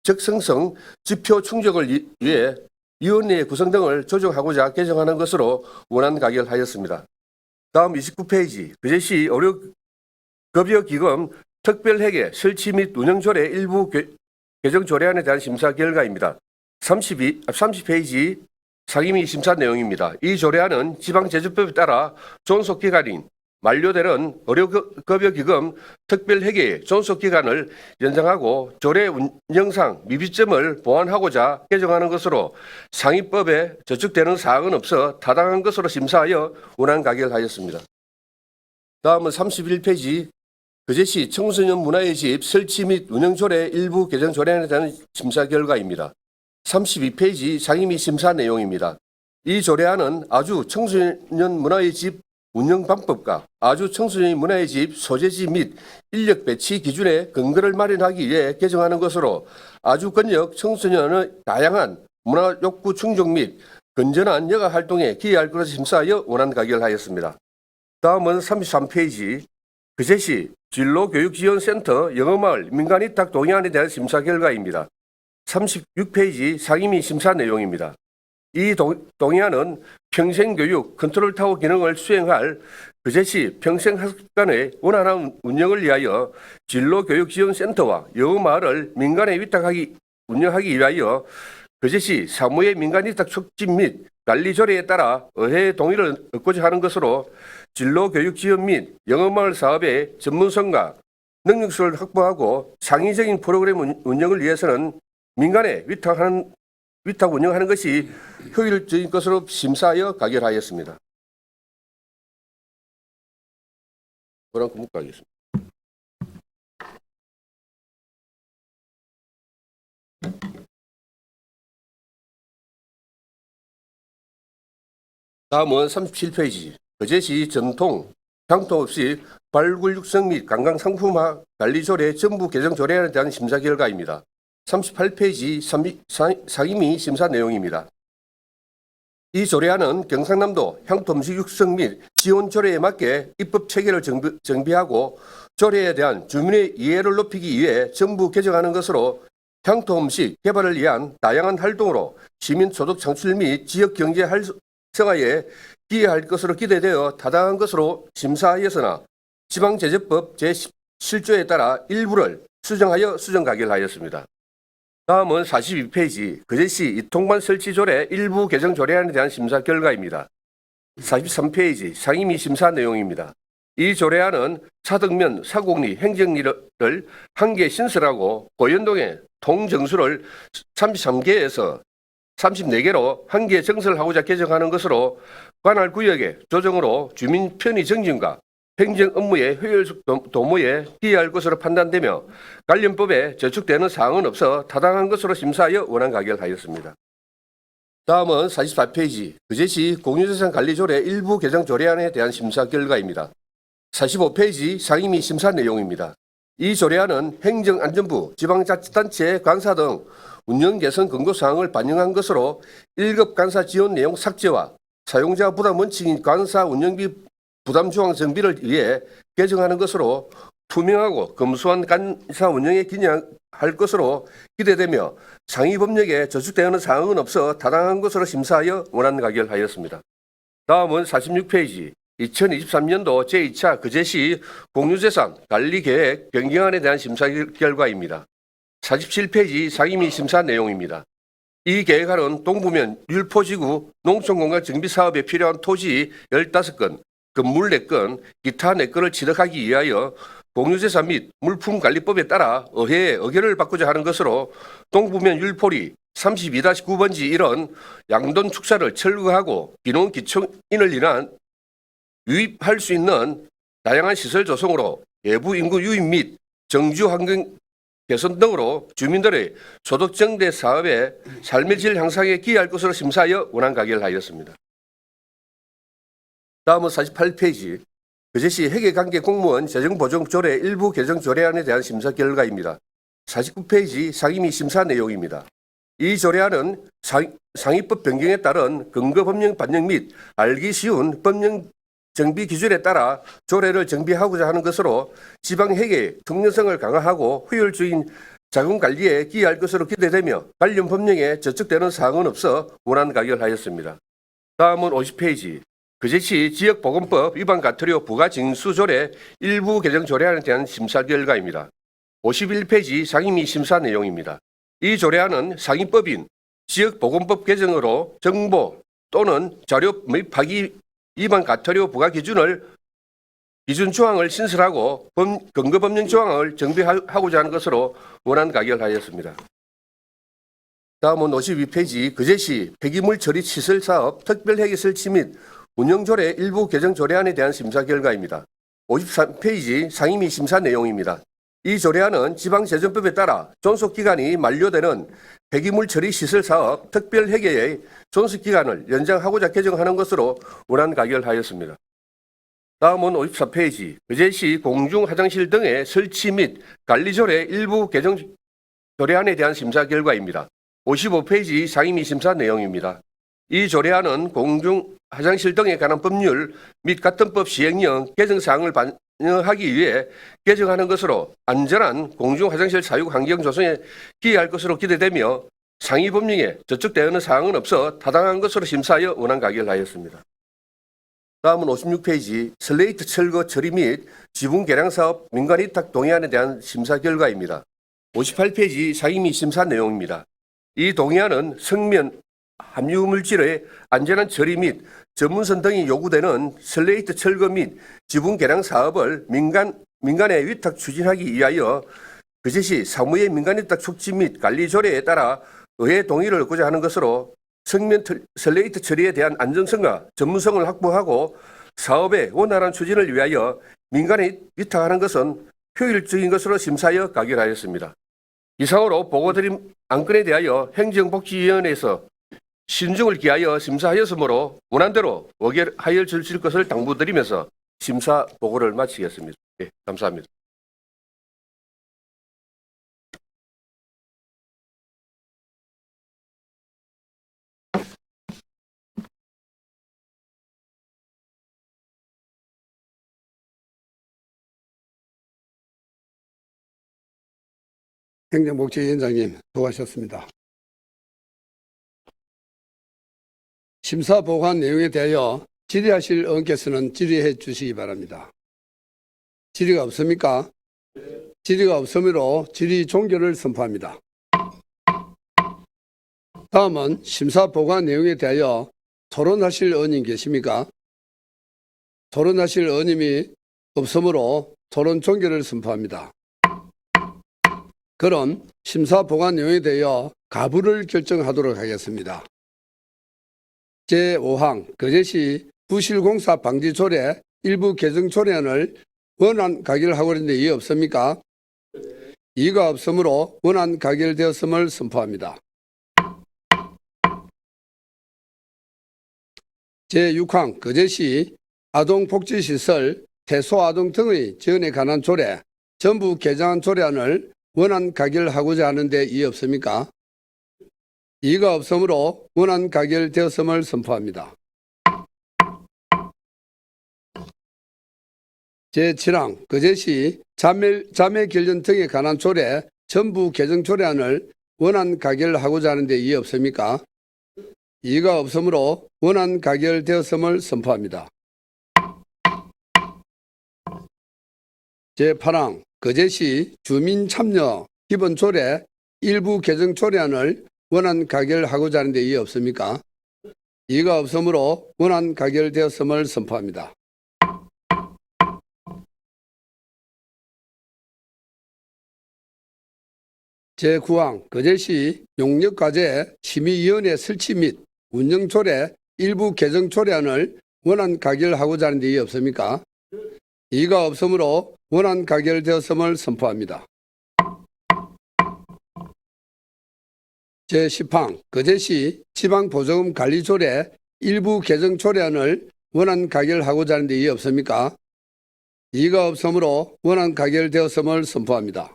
적성성 지표 충족을 위해 위원회의 구성 등을 조정하고자 개정하는 것으로 원안 가결하였습니다. 다음 29페이지 거제시 의료급여기금 특별회계 설치 및 운영조례 일부 개정 조례안에 대한 심사 결과입니다. 30페이지 상임위 심사 내용입니다. 이 조례안은 지방제주법에 따라 존속기간인 만료되는 의료급여기금 특별회계의 존속기간을 연장하고 조례 운영상 미비점을 보완하고자 개정하는 것으로 상위법에 저촉되는 사항은 없어 타당한 것으로 심사하여 원안 가결하였습니다. 다음은 31페이지 거제시 청소년 문화의 집 설치 및 운영조례 일부 개정 조례안에 대한 심사 결과입니다. 32페이지 상임위 심사 내용입니다. 이 조례안은 아주 청소년 문화의 집 운영 방법과 아주 청소년 문화의 집 소재지 및 인력 배치 기준의 근거를 마련하기 위해 개정하는 것으로 아주 권역 청소년의 다양한 문화 욕구 충족 및 건전한 여가 활동에 기여할 것을 심사하여 원안 가결하였습니다. 다음은 33페이지 거제시 진로교육지원센터 영어마을 민간위탁 동의안에 대한 심사 결과입니다. 36페이지 상임위 심사 내용입니다. 이 동의안은 평생교육 컨트롤타워 기능을 수행할 거제시 평생학습관의 원활한 운영을 위하여 진로교육지원센터와 영어마을을 민간에 운영하기 위하여 거제시 사무의 민간위탁 촉진 및 관리 조례에 따라 의회의 동의를 얻고자 하는 것으로 진로교육지원 및 영어마을 사업의 전문성과 능력수를 확보하고 창의적인 프로그램 운영을 위해서는 민간에 위탁 운영하는 것이 효율적인 것으로 심사하여 가결하였습니다. 그럼 국무과하겠습니다. 다음은 37페이지 거제시 전통, 향토 없이 발굴 육성 및 관광 상품화 관리 조례 전부 개정 조례안에 대한 심사 결과입니다. 38페이지 상임위 심사 내용입니다. 이 조례안은 경상남도 향토 음식 육성 및 지원 조례에 맞게 입법 체계를 정비하고 조례에 대한 주민의 이해를 높이기 위해 전부 개정하는 것으로 향토 음식 개발을 위한 다양한 활동으로 시민 소득 창출 및 지역 경제 활성화에 기여할 것으로 기대되어 타당한 것으로 심사하였으나 지방제재법 제17조에 따라 일부를 수정하여 수정 가결하였습니다. 다음은 42페이지 거제시 이통관 설치 조례 일부 개정 조례안에 대한 심사 결과입니다. 43페이지 상임위 심사 내용입니다. 이 조례안은 사덕면 사곡리 행정리를 한 개 신설하고 고현동의 통정수를 33개에서 34개로 한 개 정설하고자 개정하는 것으로 관할 구역의 조정으로 주민 편의 정진과 행정 업무의 효율적 도모에 기여할 것으로 판단되며 관련법에 저촉되는 사항은 없어 타당한 것으로 심사하여 원안 가결하였습니다. 다음은 44페이지 거제시 공유재산 관리조례 일부 개정 조례안에 대한 심사 결과입니다. 45페이지 상임위 심사 내용입니다. 이 조례안은 행정안전부, 지방자치단체 관사 등 운영 개선 권고사항을 반영한 것으로 1급 관사 지원 내용 삭제와 사용자 부담 원칙인 관사 운영비 부담 조항 정비를 위해 개정하는 것으로 투명하고 검소한 관사 운영에 기여할 것으로 기대되며 상위 법령에 저촉되는 사항은 없어 타당한 것으로 심사하여 원안 가결하였습니다. 다음은 46페이지 2023년도 제2차 거제시 공유재산 관리계획 변경안에 대한 심사 결과입니다. 47페이지 상임위 심사 내용입니다. 이 계획안은 동부면 율포지구 농촌공간 정비사업에 필요한 토지 15건, 건물 4건, 기타 4건을 취득하기 위하여 공유재산 및 물품관리법에 따라 의회의 의결을 받고자 하는 것으로 동부면 율포리 32-9번지 1은 양돈 축사를 철거하고 비농 기촌인을 인한 유입할 수 있는 다양한 시설 조성으로 외부 인구 유입 및 정주 환경 개선 등으로 주민들의 소득 증대 사업의 삶의 질 향상에 기여할 것으로 심사하여 원안 가결하였습니다. 다음은 48페이지 거제시 회계관계 공무원 재정보정 조례 일부 개정 조례안에 대한 심사 결과입니다. 49페이지 상임위 심사 내용입니다. 이 조례안은 상위법 변경에 따른 근거 법령 반영 및 알기 쉬운 법령 정비 기준에 따라 조례를 정비하고자 하는 것으로 지방회계의 통념성을 강화하고 효율적인 자금 관리에 기여할 것으로 기대되며 관련 법령에 저촉되는 사항은 없어 원안 가결하였습니다. 다음은 50페이지 거제시 지역보건법 위반 과태료 부과징수 조례 일부 개정 조례안에 대한 심사 결과입니다. 51페이지 상임위 심사 내용입니다. 이 조례안은 상위법인 지역보건법 개정으로 정보 또는 자료 및 파기 위반 과태료 부과 기준 조항을 신설하고 근거 법령 조항을 정비하고자 하는 것으로 원안 가결하였습니다. 다음은 52페이지 거제시 폐기물 처리 시설 사업 특별회계 설치 및 운영조례 일부 개정 조례안에 대한 심사 결과입니다. 53페이지 상임위 심사 내용입니다. 이 조례안은 지방재정법에 따라 존속기간이 만료되는 폐기물 처리 시설 사업 특별회계의 존속기간을 연장하고자 개정하는 것으로 원안 가결하였습니다. 다음은 54페이지 거제시 공중화장실 등의 설치 및 관리조례 일부 개정 조례안에 대한 심사 결과입니다. 55페이지 상임위 심사 내용입니다. 이 조례안은 공중 화장실 등에 관한 법률 및 같은 법 시행령 개정 사항을 반영하기 위해 개정하는 것으로 안전한 공중 화장실 사육 환경 조성에 기여할 것으로 기대되며 상위 법령에 저촉되는 사항은 없어 타당한 것으로 심사하여 원안 가결하였습니다. 다음은 56페이지 슬레이트 철거 처리 및 지분 개량 사업 민간 위탁 동의안에 대한 심사 결과입니다. 58페이지 상임위 심사 내용입니다. 이 동의안은 성면 함유 물질의 안전한 처리 및 전문선 등이 요구되는 슬레이트 철거 및 지분 개량 사업을 민간에 위탁 추진하기 위하여 그제시 사무의 민간 위탁 촉진 및 관리 조례에 따라 의회 동의를 얻고자 하는 것으로 성면 슬레이트 처리에 대한 안정성과 전문성을 확보하고 사업의 원활한 추진을 위하여 민간에 위탁하는 것은 효율적인 것으로 심사하여 가결하였습니다. 이상으로 보고드린 안건에 대하여 행정복지위원회에서 신중을 기하여 심사하였으므로 원안대로 의결하여 주실 것을 당부드리면서 심사 보고를 마치겠습니다. 예, 감사합니다. 행정복지위원장님 수고하셨습니다. 심사 보고한 내용에 대하여 질의하실 의원께서는 질의해 주시기 바랍니다. 질의가 없습니까? 질의가 없으므로 질의 종결을 선포합니다. 다음은 심사 보고한 내용에 대하여 토론하실 의원님 계십니까? 토론하실 의원님이 없으므로 토론 종결을 선포합니다. 그럼 심사 보고한 내용에 대하여 가부를 결정하도록 하겠습니다. 제5항 거제시 부실공사 방지조례 일부 개정 조례안을 원안 가결하고 있는데 이의 없습니까? 이의가 없으므로 원안 가결되었음을 선포합니다. 제6항 거제시 아동복지시설 태소아동 등의 지원에 관한 조례 전부 개정한 조례안을 원안 가결하고자 하는데 이의 없습니까? 이의가 없으므로 원안 가결되었음을 선포합니다. 제7항 거제시 자매 결연 등에 관한 조례 전부 개정 조례안을 원안 가결하고자 하는데 이의 없습니까? 이의가 없으므로 원안 가결되었음을 선포합니다. 제8항 거제시 주민참여 기본조례 일부 개정 조례안을 원안 가결하고자 하는데 이의 없습니까? 이의가 없으므로 원안 가결되었음을 선포합니다. 제9항 거제시 용역과제 심의위원회 설치 및 운영조례 일부 개정 조례안을 원안 가결하고자 하는데 이의 없습니까? 이의가 없으므로 원안 가결되었음을 선포합니다. 제10항 거제시 지방보조금 관리조례 일부 개정 조례안을 원안 가결하고자 하는데 이의 없습니까? 이의가 없으므로 원안 가결되었음을 선포합니다.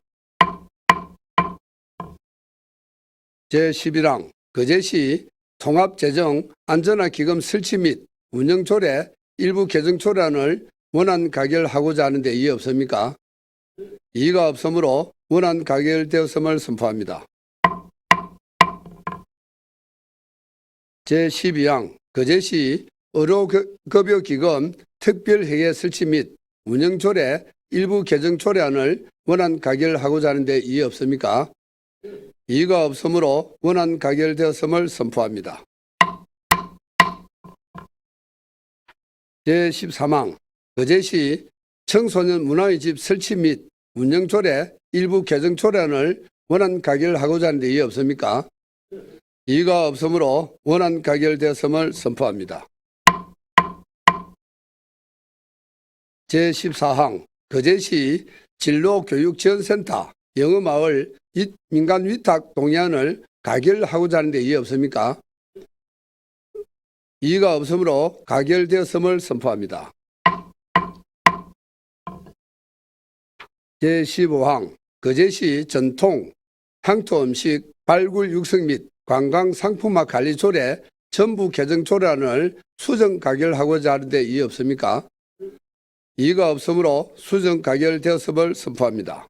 제11항 거제시 통합재정 안전화기금 설치 및 운영조례 일부 개정 조례안을 원안 가결하고자 하는데 이의 없습니까? 이의가 없으므로 원안 가결되었음을 선포합니다. 제12항 거제시 의료급여기금 특별회계 설치 및 운영조례 일부 개정 조례안을 원안 가결하고자 하는데 이의 없습니까? 이의가 없으므로 원안 가결되었음을 선포합니다. 제13항 거제시 청소년 문화의 집 설치 및 운영조례 일부 개정 조례안을 원안 가결하고자 하는데 이의 없습니까? 이의가 없으므로 원안 가결되었음을 선포합니다. 제14항 거제시 진로교육지원센터 영어마을 민간 위탁 동의안을 가결하고자 하는데 이의 없습니까? 이의가 없으므로 가결되었음을 선포합니다. 제15항 거제시 전통 향토음식 발굴 육성 및 관광상품화 관리 조례 전부 개정 조례안을 수정 가결하고자 하는데 이의 없습니까? 이의가 없으므로 수정 가결되었음을 선포합니다.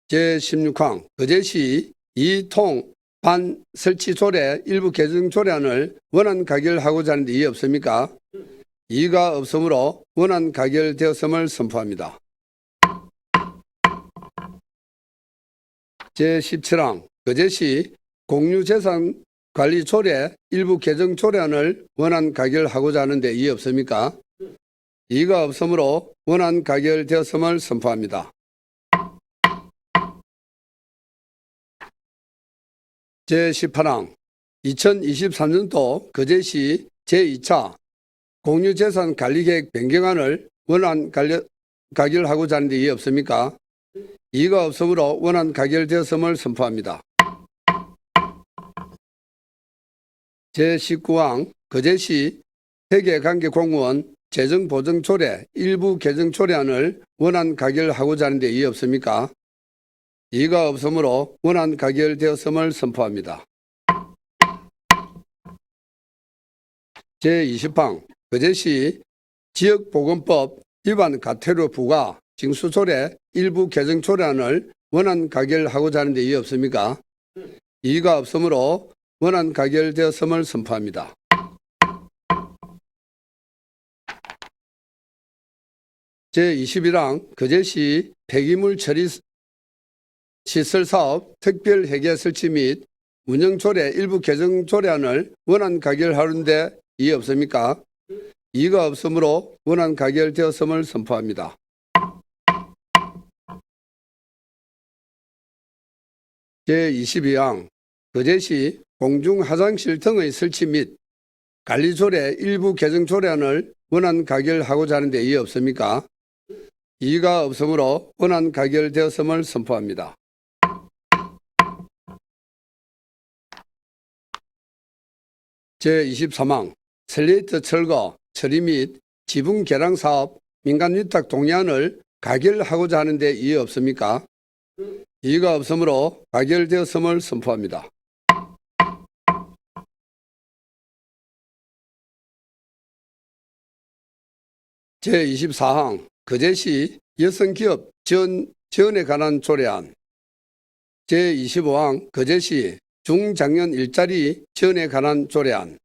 제16항 거제시 2통 반 설치 조례 일부 개정 조례안을 원안 가결하고자 하는데 이의 없습니까? 이의가 없으므로 원안 가결되었음을 선포합니다. 제17항 거제시 공유재산 관리 조례 일부 개정 조례안을 원안 가결하고자 하는데 이의 없습니까? 이의가 없으므로 원안 가결되었음을 선포합니다. 제18항 2023년도 거제시 제2차 공유재산 관리계획 변경안을 원안 가결하고자 하는데 이의 없습니까? 이의가 없으므로 원안 가결되었음을 선포합니다. 제19항 거제시 회계관계공무원 재정보증조례 일부 개정 조례안을 원안 가결하고자 하는데 이의 없습니까? 이의가 없으므로 원안 가결되었음을 선포합니다. 제20항 거제시 지역보건법 위반 과태료 부과 징수조례 일부 개정 조례안을 원안 가결하고자 하는데 이의 없습니까? 이의가 없으므로 원안 가결되었음을 선포합니다. 제21항 거제시 폐기물 처리 시설사업 특별회계 설치 및 운영조례 일부 개정 조례안을 원안 가결하는데 이의 없습니까? 이의가 없으므로 원안 가결되었음을 선포합니다. 제22항 거제시 공중화장실 등의 설치 및 관리조례 일부 개정 조례안을 원안 가결하고자 하는데 이의 없습니까? 이의가 없으므로 원안 가결되었음을 선포합니다. 제23항 슬레이트 철거, 처리 및 지붕 개량 사업 민간 위탁 동의안을 가결하고자 하는데 이의 없습니까? 이의가 없으므로 가결되었음을 선포합니다. 제24항 거제시 여성기업 지원에 관한 조례안 제25항 거제시 중장년 일자리 지원에 관한 조례안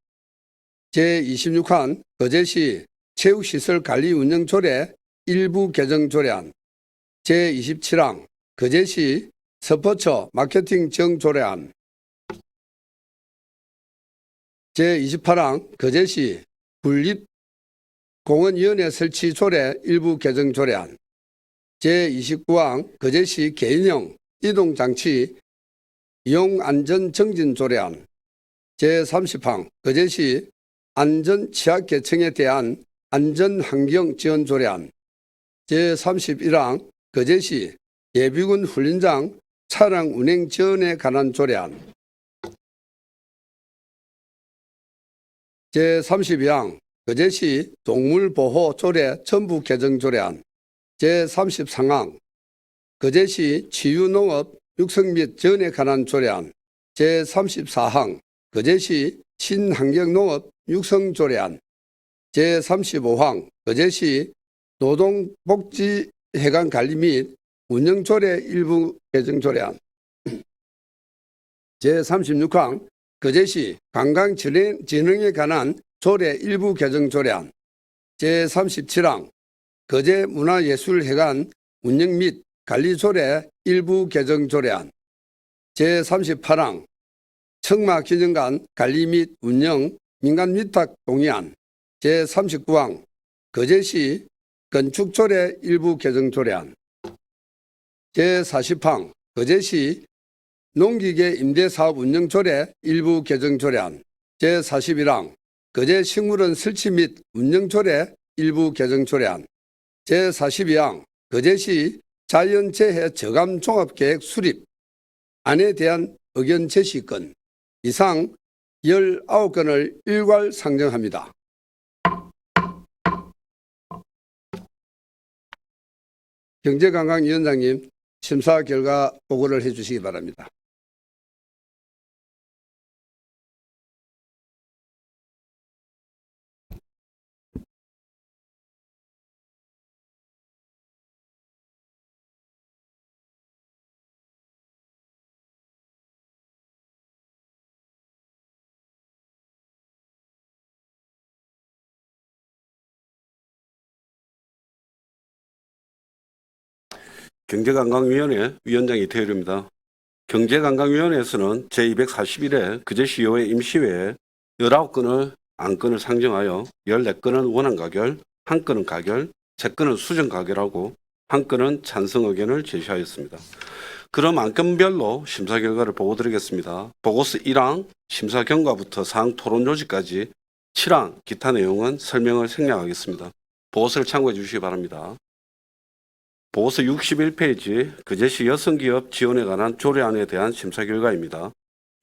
제26항 거제시 체육시설 관리 운영 조례 일부 개정 조례안 제27항 거제시 스포츠 마케팅 지원 조례안 제28항 거제시 군립공원위원회 설치 조례 일부 개정 조례안 제29항 거제시 개인형 이동장치 이용안전정진 조례안 제30항 거제시 안전취약계층에 대한 안전환경 지원 조례안 제31항 거제시 예비군 훈련장 차량 운행 지원에 관한 조례안 제32항 거제시 동물보호 조례 전부 개정 조례안 제33항 거제시 치유농업 육성 및 지원에 관한 조례안 제34항 거제시 친환경농업 육성 조례안 제35항 거제시 노동복지회관 관리 및 운영 조례 일부 개정 조례안 제36항 거제시 관광진흥에 관한 조례 일부 개정 조례안 제37항 거제문화예술회관 운영 및 관리 조례 일부 개정 조례안 제38항 청마기념관 관리 및 운영 민간 위탁 동의안 제39항 거제시 건축조례 일부 개정 조례안 제40항 거제시 농기계 임대사업 운영조례 일부 개정 조례안 제41항 거제식물원 설치 및 운영조례 일부 개정 조례안 제42항 거제시 자연재해 저감 종합계획 수립 안에 대한 의견 제시건 이상 19건을 일괄 상정합니다. 경제관광위원장님 심사 결과 보고를 해 주시기 바랍니다. 경제관광위원회 위원장 이태열입니다. 경제관광위원회에서는 제241회 그제시의회 임시회에 19건의 안건을 상정하여 14건은 원안 가결, 1건은 가결, 3건은 수정 가결하고 1건은 찬성 의견을 제시하였습니다. 그럼 안건별로 심사 결과를 보고드리겠습니다. 보고서 1항 심사 경과부터 사항 토론 요지까지 7항 기타 내용은 설명을 생략하겠습니다. 보고서를 참고해 주시기 바랍니다. 보고서 61페이지 그제시 여성기업 지원에 관한 조례안에 대한 심사 결과입니다.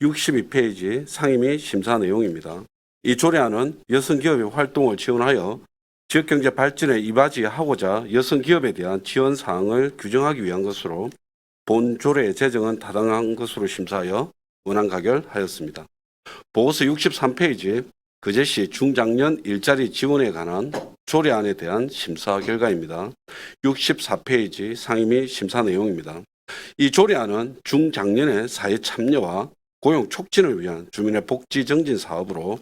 62페이지 상임위 심사 내용입니다. 이 조례안은 여성기업의 활동을 지원하여 지역경제 발전에 이바지하고자 여성기업에 대한 지원 사항을 규정하기 위한 것으로 본 조례의 제정은 타당한 것으로 심사하여 원안 가결하였습니다. 보고서 63페이지 그제시 중장년 일자리 지원에 관한 조례안에 대한 심사 결과입니다. 64페이지 상임위 심사 내용입니다. 이 조례안은 중장년의 사회 참여와 고용 촉진을 위한 주민의 복지 증진 사업으로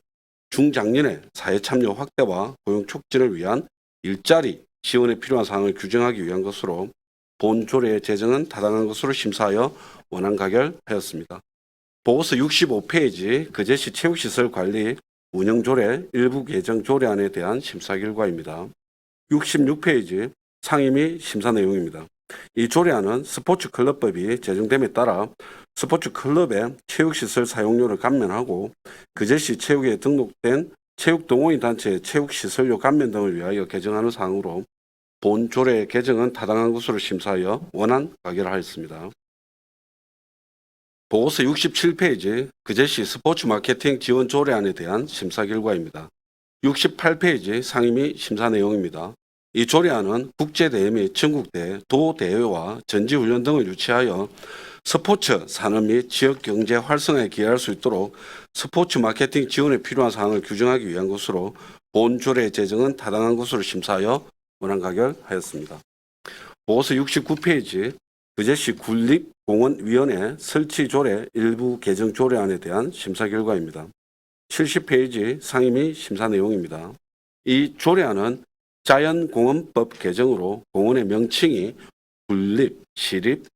중장년의 사회 참여 확대와 고용 촉진을 위한 일자리 지원에 필요한 사항을 규정하기 위한 것으로 본 조례의 제정은 타당한 것으로 심사하여 원안 가결하였습니다. 보고서 65페이지 그제시 체육시설 관리 운영조례 일부 개정 조례안에 대한 심사 결과입니다. 66페이지 상임위 심사 내용입니다. 이 조례안은 스포츠클럽법이 제정됨에 따라 스포츠클럽의 체육시설 사용료를 감면하고 그제시 체육에 등록된 체육동호인 단체의 체육시설료 감면 등을 위하여 개정하는 사항으로 본 조례의 개정은 타당한 것으로 심사하여 원안 가결하였습니다. 보고서 67페이지 그제시 스포츠 마케팅 지원 조례안에 대한 심사 결과입니다. 68페이지 상임위 심사 내용입니다. 이 조례안은 국제대회 및 전국대회, 도대회와 전지훈련 등을 유치하여 스포츠 산업 및 지역경제 활성화에 기여할 수 있도록 스포츠 마케팅 지원에 필요한 사항을 규정하기 위한 것으로 본 조례의 제정은 타당한 것으로 심사하여 원안 가결하였습니다. 보고서 69페이지 그제시 군립공원위원회 설치 조례 일부 개정 조례안에 대한 심사 결과입니다. 70페이지 상임위 심사 내용입니다. 이 조례안은 자연공원법 개정으로 공원의 명칭이 군립, 시립,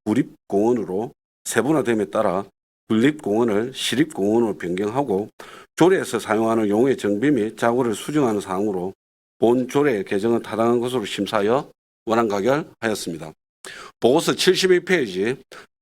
구립공원으로 세분화됨에 따라 군립공원을 시립공원으로 변경하고 조례에서 사용하는 용어의 정비 및 자고를 수정하는 사항으로 본 조례의 개정은 타당한 것으로 심사하여 원안 가결하였습니다. 보고서 71페이지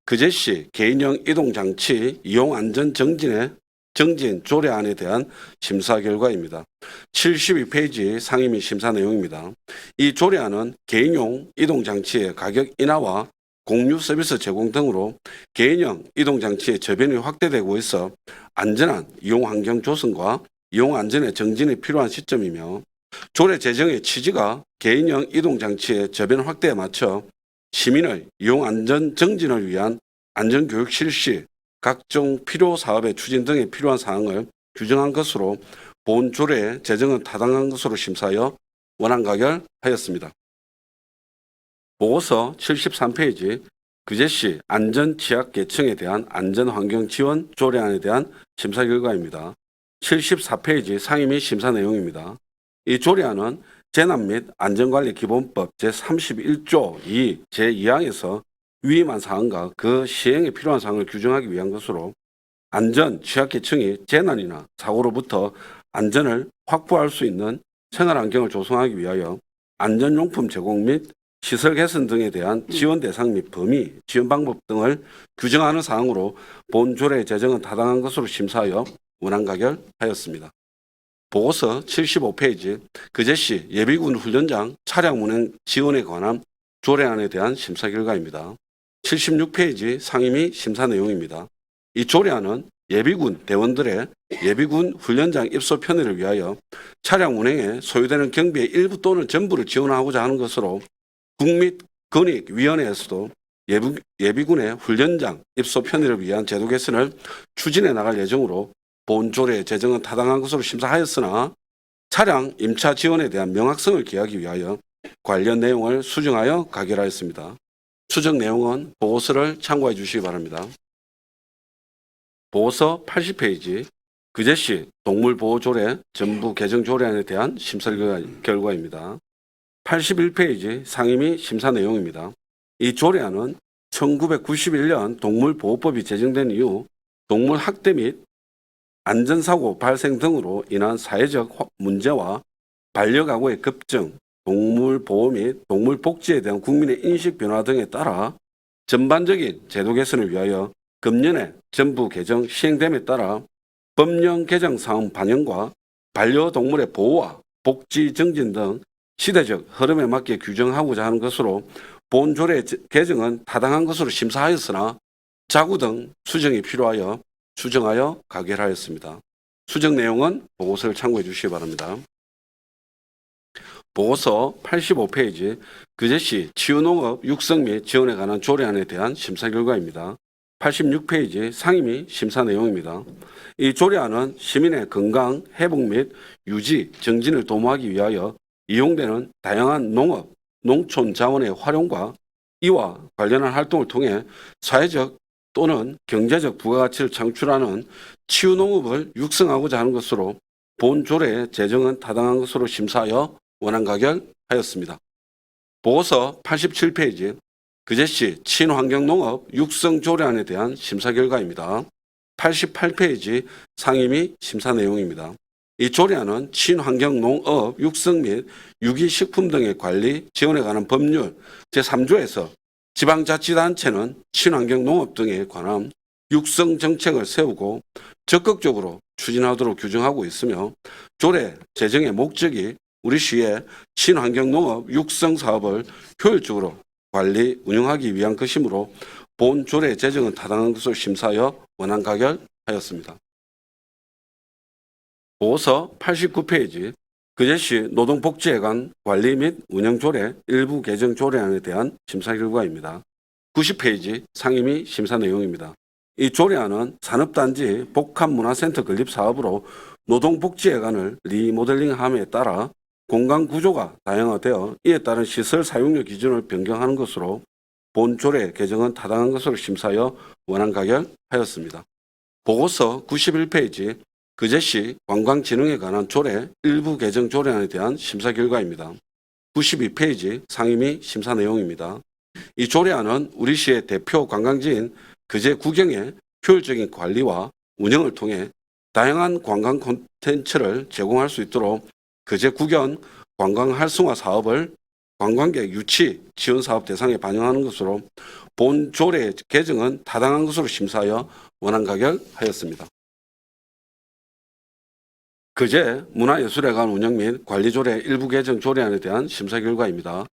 그제시 개인형 이동장치 이용안전 정진 조례안에 대한 심사 결과입니다. 72페이지 상임위 심사 내용입니다. 이 조례안은 개인용 이동장치의 가격 인하와 공유 서비스 제공 등으로 개인형 이동장치의 저변이 확대되고 있어 안전한 이용 환경 조성과 이용 안전의 정진이 필요한 시점이며 조례 제정의 취지가 개인형 이동장치의 저변 확대에 맞춰 시민의 이용 안전 정진을 위한 안전교육 실시, 각종 필요 사업의 추진 등에 필요한 사항을 규정한 것으로 본 조례의 제정은 타당한 것으로 심사하여 원안 가결하였습니다. 보고서 73페이지 그제시 안전취약계층에 대한 안전환경 지원 조례안에 대한 심사 결과입니다. 74페이지 상임위 심사 내용입니다. 이 조례안은 재난 및 안전관리기본법 제31조 2 제2항에서 위임한 사항과 그 시행에 필요한 사항을 규정하기 위한 것으로 안전 취약계층이 재난이나 사고로부터 안전을 확보할 수 있는 생활환경을 조성하기 위하여 안전용품 제공 및 시설 개선 등에 대한 지원 대상 및 범위, 지원 방법 등을 규정하는 사항으로 본 조례 제정은 타당한 것으로 심사하여 원안 가결하였습니다. 보고서 75페이지 그제시 예비군 훈련장 차량 운행 지원에 관한 조례안에 대한 심사 결과입니다. 76페이지 상임위 심사 내용입니다. 이 조례안은 예비군 대원들의 예비군 훈련장 입소 편의를 위하여 차량 운행에 소요되는 경비의 일부 또는 전부를 지원하고자 하는 것으로 국립권익위원회에서도 예비군의 훈련장 입소 편의를 위한 제도 개선을 추진해 나갈 예정으로 본 조례 제정은 타당한 것으로 심사하였으나 차량 임차 지원에 대한 명확성을 기하기 위하여 관련 내용을 수정하여 가결하였습니다. 수정 내용은 보고서를 참고해 주시기 바랍니다. 보고서 80페이지 그제시 동물보호조례 전부 개정 조례안에 대한 심사 결과입니다. 81페이지 상임위 심사 내용입니다. 이 조례안은 1991년 동물보호법이 제정된 이후 동물 학대 및 안전사고 발생 등으로 인한 사회적 문제와 반려가구의 급증, 동물 보호 및 동물 복지에 대한 국민의 인식 변화 등에 따라 전반적인 제도 개선을 위하여 금년에 전부 개정 시행됨에 따라 법령 개정 사항 반영과 반려동물의 보호와 복지 증진 등 시대적 흐름에 맞게 규정하고자 하는 것으로 본 조례 개정은 타당한 것으로 심사하였으나 자구 등 수정이 필요하여 수정하여 가결하였습니다. 수정 내용은 보고서를 참고해 주시기 바랍니다. 보고서 85페이지 그제시 치유농업 육성 및 지원에 관한 조례안에 대한 심사 결과입니다. 86페이지 상임위 심사 내용입니다. 이 조례안은 시민의 건강, 회복 및 유지, 정진을 도모하기 위하여 이용되는 다양한 농업, 농촌 자원의 활용과 이와 관련한 활동을 통해 사회적 또는 경제적 부가가치를 창출하는 치유농업을 육성하고자 하는 것으로 본 조례의 제정은 타당한 것으로 심사하여 원안 가결하였습니다. 보고서 87페이지 그제시 친환경농업 육성조례안에 대한 심사 결과입니다. 88페이지 상임위 심사 내용입니다. 이 조례안은 친환경농업 육성 및 유기식품 등의 관리, 지원에 관한 법률 제3조에서 지방자치단체는 친환경농업 등에 관한 육성 정책을 세우고 적극적으로 추진하도록 규정하고 있으며 조례 제정의 목적이 우리 시의 친환경농업 육성 사업을 효율적으로 관리, 운영하기 위한 것이므로 본 조례 제정은 타당한 것으로 심사하여 원안 가결하였습니다. 보고서 89페이지 그제시 노동복지에 관한 관리 및 운영조례 일부 개정 조례안에 대한 심사 결과입니다. 90페이지 상임위 심사 내용입니다. 이 조례안은 산업단지 복합문화센터 건립사업으로 노동복지회관을 리모델링함에 따라 공간 구조가 다양화되어 이에 따른 시설 사용료 기준을 변경하는 것으로 본 조례 개정은 타당한 것으로 심사하여 원안 가결하였습니다. 보고서 91페이지 그제시 관광진흥에 관한 조례 일부 개정 조례안에 대한 심사 결과입니다. 92페이지 상임위 심사 내용입니다. 이 조례안은 우리 시의 대표 관광지인 그제 구경의 효율적인 관리와 운영을 통해 다양한 관광 콘텐츠를 제공할 수 있도록 그제 구경 관광 활성화 사업을 관광객 유치 지원 사업 대상에 반영하는 것으로 본 조례 개정은 타당한 것으로 심사하여 원안 가결하였습니다. 그제 문화예술에 관한 운영 및 관리조례 일부 개정 조례안에 대한 심사 결과입니다.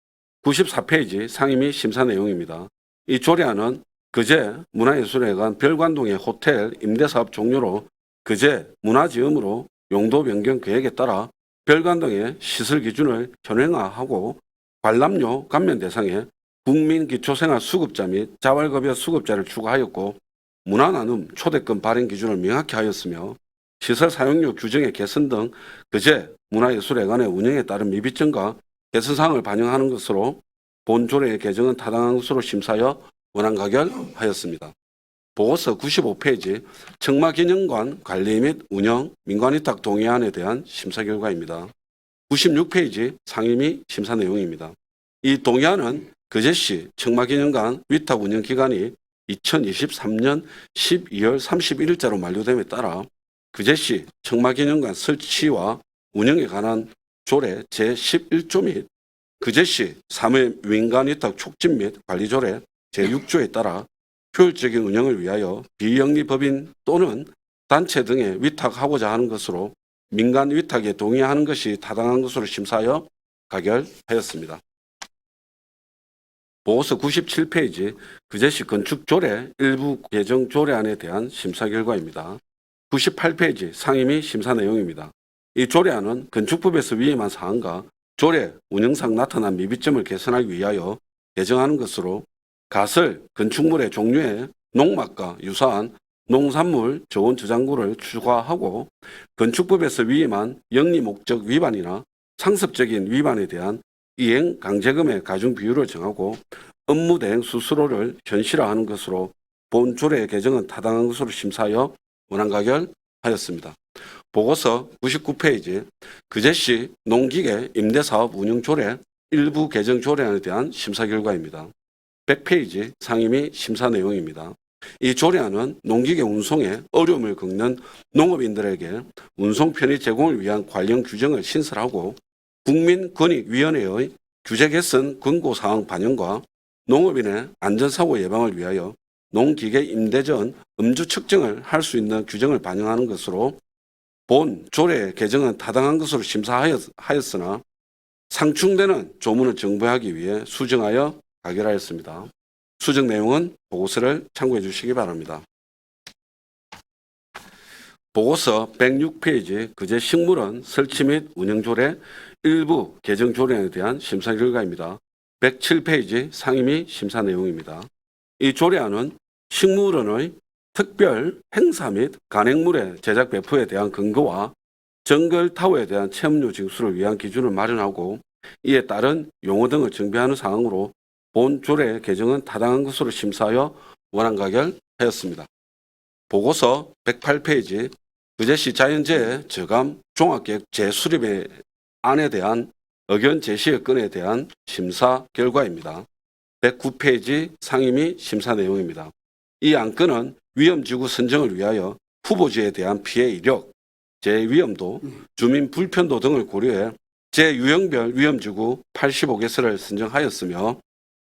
94페이지 상임위 심사 내용입니다. 이 조례안은 그제 문화예술에 관한 별관동의 호텔 임대사업 종료로 그제 문화지음으로 용도 변경 계획에 따라 별관동의 시설 기준을 현행화하고 관람료 감면 대상에 국민기초생활수급자 및 자활급여 수급자를 추가하였고 문화나눔 초대권 발행 기준을 명확히 하였으며 시설 사용료 규정의 개선 등 그제 문화예술에 관한 운영에 따른 미비점과 개선 사항을 반영하는 것으로 본 조례의 개정은 타당한 것으로 심사하여 원안 가결하였습니다. 보고서 95페이지 청마기념관 관리 및 운영 민관위탁 동의안에 대한 심사 결과입니다. 96페이지 상임위 심사 내용입니다. 이 동의안은 그제시 청마기념관 위탁 운영 기간이 2023년 12월 31일자로 만료됨에 따라 그제시 청마기념관 설치와 운영에 관한 조례 제11조 및 그제시 3회 민간위탁 촉진 및 관리조례 제6조에 따라 효율적인 운영을 위하여 비영리법인 또는 단체 등에 위탁하고자 하는 것으로 민간 위탁에 동의하는 것이 타당한 것으로 심사하여 가결하였습니다. 보고서 97페이지 그제시 건축조례 일부 개정 조례안에 대한 심사 결과입니다. 98페이지 상임위 심사 내용입니다. 이 조례안은 건축법에서 위임한 사항과 조례 운영상 나타난 미비점을 개선하기 위하여 개정하는 것으로 가설 건축물의 종류에 농막과 유사한 농산물 저온 저장고를 추가하고 건축법에서 위임한 영리 목적 위반이나 상습적인 위반에 대한 이행 강제금의 가중 비율을 정하고 업무 대행 수수료를 현실화하는 것으로 본 조례의 개정은 타당한 것으로 심사하여 원안 가결하였습니다. 보고서 99페이지 그제시 농기계 임대사업 운영조례 일부 개정 조례안에 대한 심사 결과입니다. 100페이지 상임위 심사 내용입니다. 이 조례안은 농기계 운송에 어려움을 겪는 농업인들에게 운송 편의 제공을 위한 관련 규정을 신설하고 국민권익위원회의 규제 개선 권고사항 반영과 농업인의 안전사고 예방을 위하여 농기계 임대 전 음주 측정을 할 수 있는 규정을 반영하는 것으로 본 조례 개정은 타당한 것으로 심사하였으나 상충되는 조문을 정부하기 위해 수정하여 가결하였습니다. 수정 내용은 보고서를 참고해 주시기 바랍니다. 보고서 106페이지 거제 식물원 설치 및 운영 조례 일부 개정 조례에 대한 심사 결과입니다. 107페이지 상임위 심사 내용입니다. 이 조례안은 식물원의 특별 행사 및 간행물의 제작 배포에 대한 근거와 정글타워에 대한 체험료 징수를 위한 기준을 마련하고 이에 따른 용어 등을 정비하는 사항으로 본 조례 개정은 타당한 것으로 심사하여 원안 가결하였습니다. 보고서 108페이지 거제시 자연재해 저감 종합계획 재수립의 안에 대한 의견 제시의 건에 대한 심사 결과입니다. 109페이지 상임위 심사 내용입니다. 이 안건은 위험지구 선정을 위하여 후보지에 대한 피해 이력, 재위험도, 주민 불편도 등을 고려해 제유형별 위험지구 85개소를 선정하였으며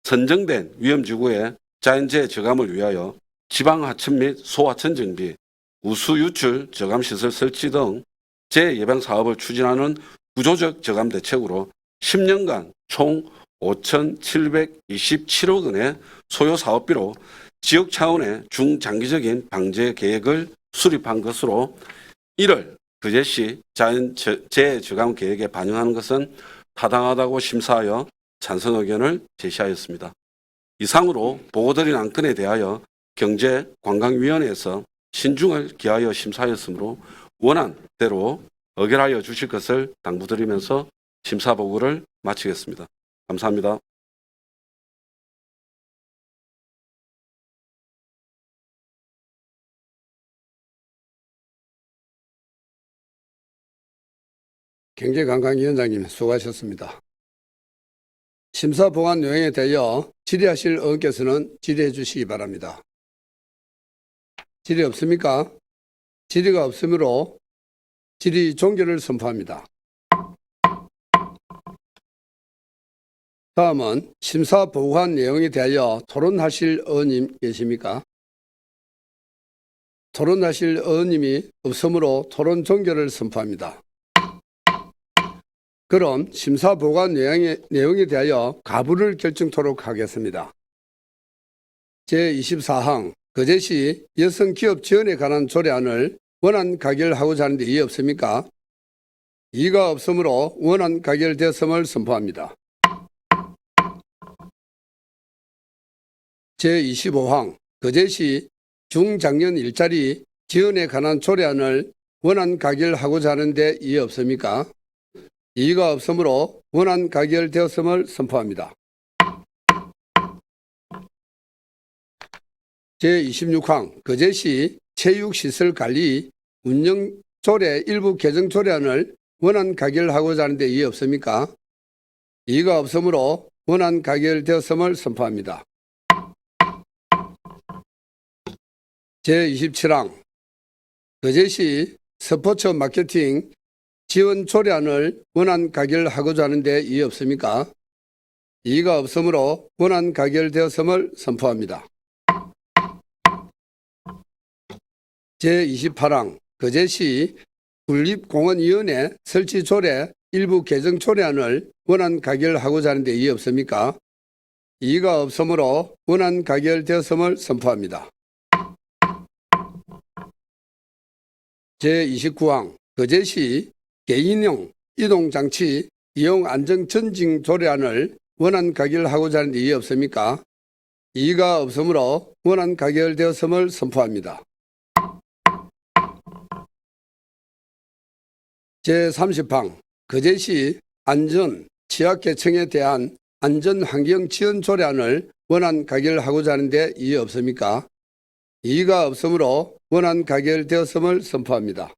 선정된 위험지구의 자연재해 저감을 위하여 지방하천 및 소하천 정비, 우수유출 저감시설 설치 등 재예방 사업을 추진하는 구조적 저감 대책으로 10년간 총 5,727억 원의 소요 사업비로 지역 차원의 중장기적인 방제 계획을 수립한 것으로 이를 거제시 자연재해 저감 계획에 반영하는 것은 타당하다고 심사하여 찬성 의견을 제시하였습니다. 이상으로 보고드린 안건에 대하여 경제관광위원회에서 신중을 기하여 심사하였으므로 원안대로 의결하여 주실 것을 당부드리면서 심사 보고를 마치겠습니다. 감사합니다. 경제관광위원장님 수고하셨습니다. 심사 보관 내용에 대하여 질의하실 의원께서는 질의해 주시기 바랍니다. 질의 없습니까? 질의가 없으므로 질의 종결을 선포합니다. 다음은 심사 보고한 내용에 대하여 토론하실 의원님 계십니까? 토론하실 의원님이 없으므로 토론 종결을 선포합니다. 그럼 심사 보관 내용에 대하여 가부를 결정토록 하겠습니다. 제24항 거제시 여성기업 지원에 관한 조례안을 원안 가결하고자 하는데 이의 없습니까? 이의가 없으므로 원안 가결되었음을 선포합니다. 제25항 거제시 중장년 일자리 지원에 관한 조례안을 원안 가결하고자 하는데 이의 없습니까? 이의가 없으므로 원안 가결되었음을 선포합니다. 제26항 거제시 체육시설관리 운영조례 일부 개정 조례안을 원안 가결하고자 하는데 이의 없습니까? 이의가 없으므로 원안 가결되었음을 선포합니다. 제27항 거제시 스포츠 마케팅 지원 조례안을 원안 가결하고자 하는데 이의 없습니까? 이의가 없으므로 원안 가결되었음을 선포합니다. 제28항 거제시 군립공원위원회 설치 조례 일부 개정 조례안을 원안 가결하고자 하는데 이의 없습니까? 이의가 없으므로 원안 가결되었음을 선포합니다. 제29항 거제시 개인용 이동장치 이용 안전 전징 조례안을 원안 가결하고자 하는 이의 없습니까? 이의가 없으므로 원안 가결되었음을 선포합니다. 제30항 거제시 안전 취약계층에 대한 안전환경 지원 조례안을 원안 가결하고자 하는데 이의 없습니까? 이의가 없으므로 원안 가결되었음을 선포합니다.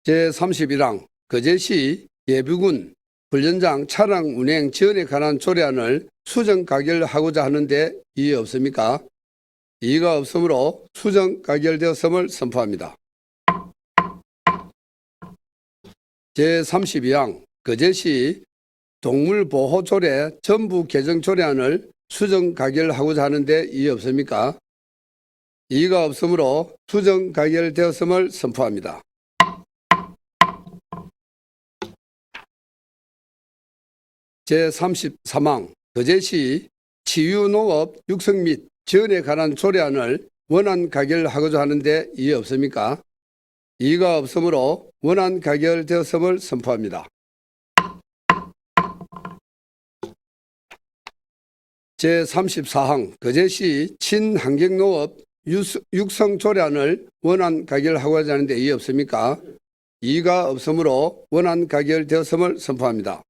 제31항 거제시 예비군 훈련장 차량 운행 지원에 관한 조례안을 수정 가결하고자 하는데 이의 없습니까? 이의가 없으므로 수정 가결되었음을 선포합니다. 제32항 거제시 동물보호조례 전부 개정 조례안을 수정 가결하고자 하는데 이의 없습니까? 이의가 없으므로 수정 가결되었음을 선포합니다. 제33항 거제시 치유농업 육성 및 지원에 관한 조례안을 원안 가결하고자 하는데 이의 없습니까? 이의가 없으므로 원안 가결되었음을 선포합니다. 제34항 거제시 친환경농업 육성 조례안을 원안 가결하고자 하는데 이의 없습니까? 이의가 없으므로 원안 가결되었음을 선포합니다.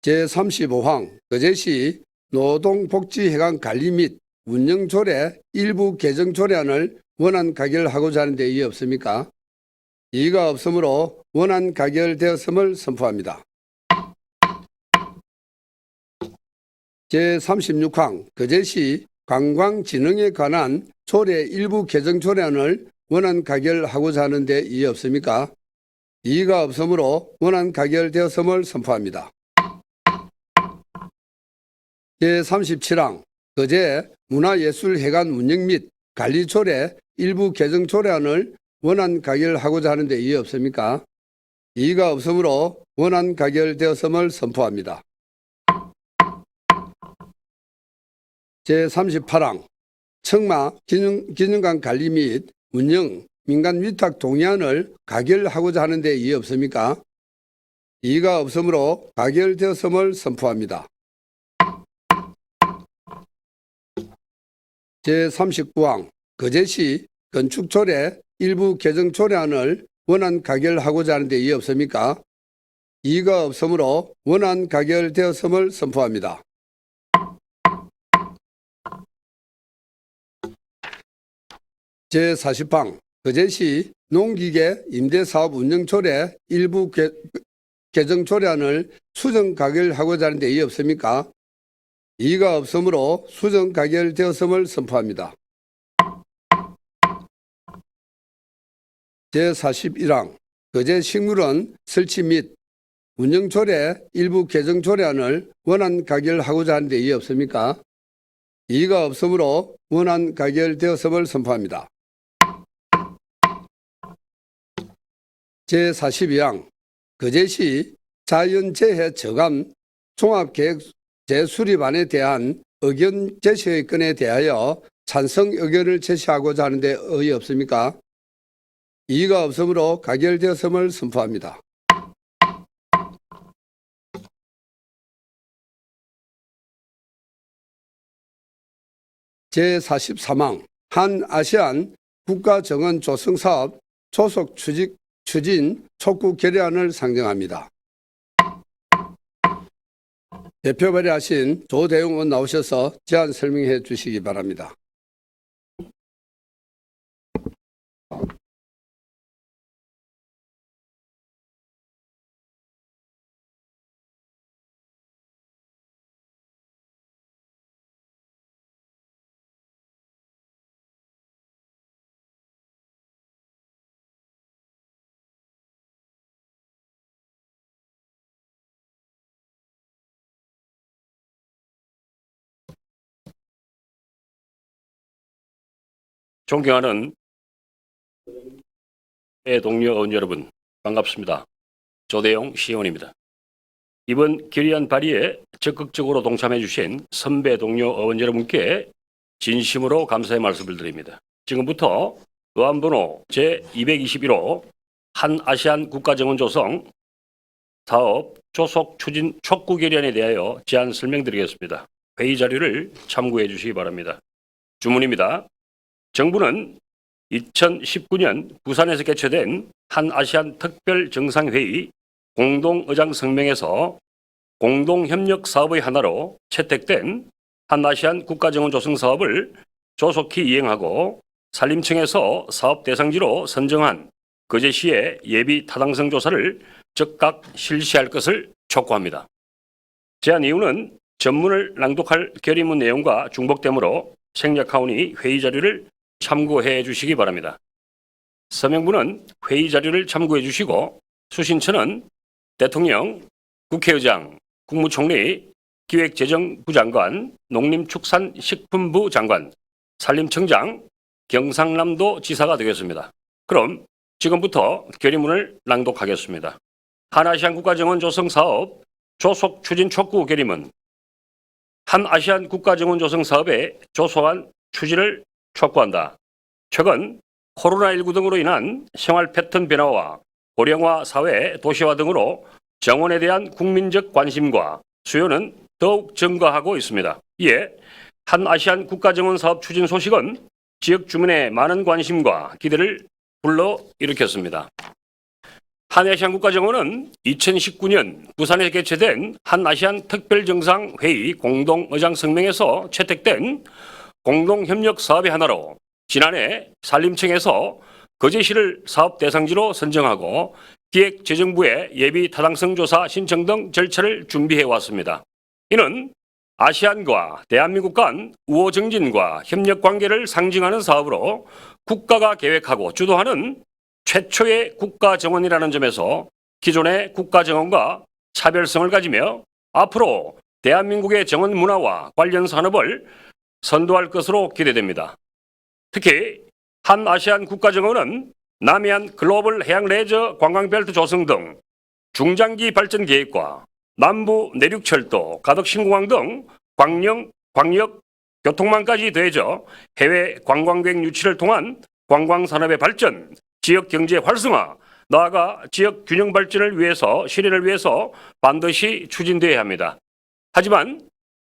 제35항 거제시 노동복지회관 관리 및 운영조례 일부 개정 조례안을 원안 가결하고자 하는데 이의 없습니까? 이의가 없으므로 원안 가결되었음을 선포합니다. 제36항 거제시 관광진흥에 관한 조례 일부 개정 조례안을 원안 가결하고자 하는데 이의 없습니까? 이의가 없으므로 원안 가결되었음을 선포합니다. 제37항 거제 문화예술회관 운영 및 관리 조례 일부 개정 조례안을 원안 가결하고자 하는데 이의 없습니까? 이의가 없으므로 원안 가결되었음을 선포합니다. 제38항 청마 기념관 관리 및 운영 민간 위탁 동의안을 가결하고자 하는데 이의 없습니까? 이의가 없으므로 가결되었음을 선포합니다. 제39항 거제시 건축조례 일부 개정 조례안을 원안 가결하고자 하는데 이의 없습니까? 이의가 없으므로 원안 가결되었음을 선포합니다. 제40항 거제시 농기계 임대사업 운영조례 일부 개정 조례안을 수정 가결하고자 하는데 이의 없습니까? 이의가 없으므로 수정 가결되었음을 선포합니다. 제41항 거제식물원 설치 및 운영조례 일부 개정 조례안을 원안 가결하고자 하는데 이의 없습니까? 이의가 없으므로 원안 가결되었음을 선포합니다. 제42항 거제시 자연재해 저감 종합계획 재수립안에 대한 의견 제시의 건에 대하여 찬성 의견을 제시하고자 하는데 의의 없습니까? 이의가 없으므로 가결되었음을 선포합니다. 제43항 한아시안 국가정원 조성사업 조속 추진 촉구 결의안을 상정합니다. 대표 발의하신 조대웅 의원 나오셔서 제안 설명해 주시기 바랍니다. 존경하는 동료 의원 여러분, 반갑습니다. 조대용 시의원입니다. 이번 결의안 발의에 적극적으로 동참해 주신 선배 동료 의원 여러분께 진심으로 감사의 말씀을 드립니다. 지금부터 의안번호 제221호 한아시안 국가정원 조성 사업 조속 추진 촉구 결의안에 대하여 제안 설명드리겠습니다. 회의 자료를 참고해 주시기 바랍니다. 주문입니다. 정부는 2019년 부산에서 개최된 한아시안 특별정상회의 공동의장 성명에서 공동협력 사업의 하나로 채택된 한아시안 국가정원 조성 사업을 조속히 이행하고 산림청에서 사업 대상지로 선정한 거제시의 예비 타당성 조사를 즉각 실시할 것을 촉구합니다. 제안 이유는 전문을 낭독할 결의문 내용과 중복되므로 생략하오니 회의 자료를 참고해 주시기 바랍니다. 서명부는 회의 자료를 참고해 주시고 수신처는 대통령, 국회의장, 국무총리, 기획재정부 장관, 농림축산식품부 장관, 산림청장, 경상남도 지사가 되겠습니다. 그럼 지금부터 결의문을 낭독하겠습니다. 한아시안 국가정원 조성 사업 조속 추진 촉구 결의문. 한아시안 국가정원 조성 사업의 조속한 추진을 촉구한다. 최근 코로나19 등으로 인한 생활 패턴 변화와 고령화 사회 도시화 등으로 정원에 대한 국민적 관심과 수요는 더욱 증가하고 있습니다. 이에 한아시안 국가정원 사업 추진 소식은 지역 주민의 많은 관심과 기대를 불러일으켰습니다. 한아시안 국가정원은 2019년 부산에 개최된 한아시안 특별정상회의 공동의장성명에서 채택된 공동협력 사업의 하나로 지난해 산림청에서 거제시를 사업 대상지로 선정하고 기획재정부에 예비 타당성 조사 신청 등 절차를 준비해 왔습니다. 이는 아시안과 대한민국 간 우호 정진과 협력 관계를 상징하는 사업으로 국가가 계획하고 주도하는 최초의 국가정원이라는 점에서 기존의 국가정원과 차별성을 가지며 앞으로 대한민국의 정원 문화와 관련 산업을 선도할 것으로 기대됩니다. 특히 한아시안 국가정원은 남해안 글로벌 해양 레저 관광벨트 조성 등 중장기 발전 계획과 남부 내륙철도, 가덕신공항 등 광역 교통망까지 더해져 해외 관광객 유치를 통한 관광산업의 발전, 지역 경제 활성화, 나아가 지역 균형 발전을 위해서 실현을 위해서 반드시 추진되어야 합니다. 하지만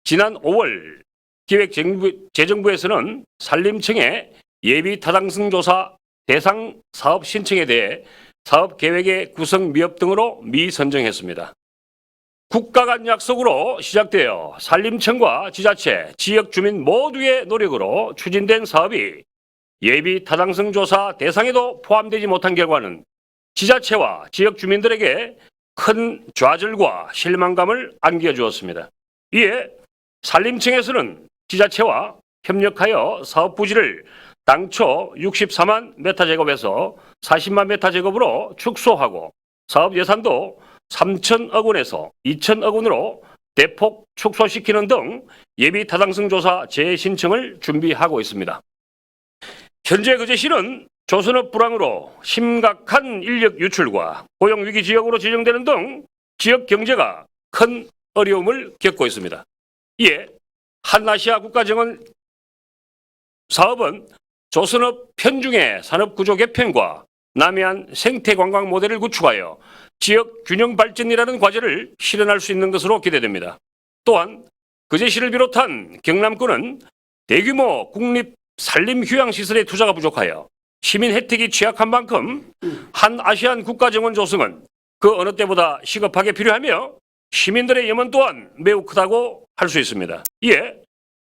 지난 5월 기획재정부에서는 산림청의 예비 타당성 조사 대상 사업 신청에 대해 사업 계획의 구성 미흡 등으로 미선정했습니다. 국가 간 약속으로 시작되어 산림청과 지자체, 지역 주민 모두의 노력으로 추진된 사업이 예비 타당성 조사 대상에도 포함되지 못한 결과는 지자체와 지역 주민들에게 큰 좌절과 실망감을 안겨주었습니다. 이에 산림청에서는 지자체와 협력하여 사업 부지를 당초 64만 메타제곱에서 40만 메타제곱으로 축소하고 사업 예산도 3천억 원에서 2천억 원으로 대폭 축소시키는 등 예비 타당성 조사 재신청을 준비하고 있습니다. 현재 거제시는 조선업 불황으로 심각한 인력 유출과 고용위기 지역으로 지정되는 등 지역 경제가 큰 어려움을 겪고 있습니다. 이에 한아시아 국가정원 사업은 조선업 편중의 산업구조 개편과 남해안 생태관광 모델을 구축하여 지역 균형 발전이라는 과제를 실현할 수 있는 것으로 기대됩니다. 또한 거제시를 비롯한 경남권은 대규모 국립 산림휴양시설의 투자가 부족하여 시민 혜택이 취약한 만큼 한아시안 국가정원 조성은 그 어느 때보다 시급하게 필요하며 시민들의 염원 또한 매우 크다고 할 수 있습니다. 이에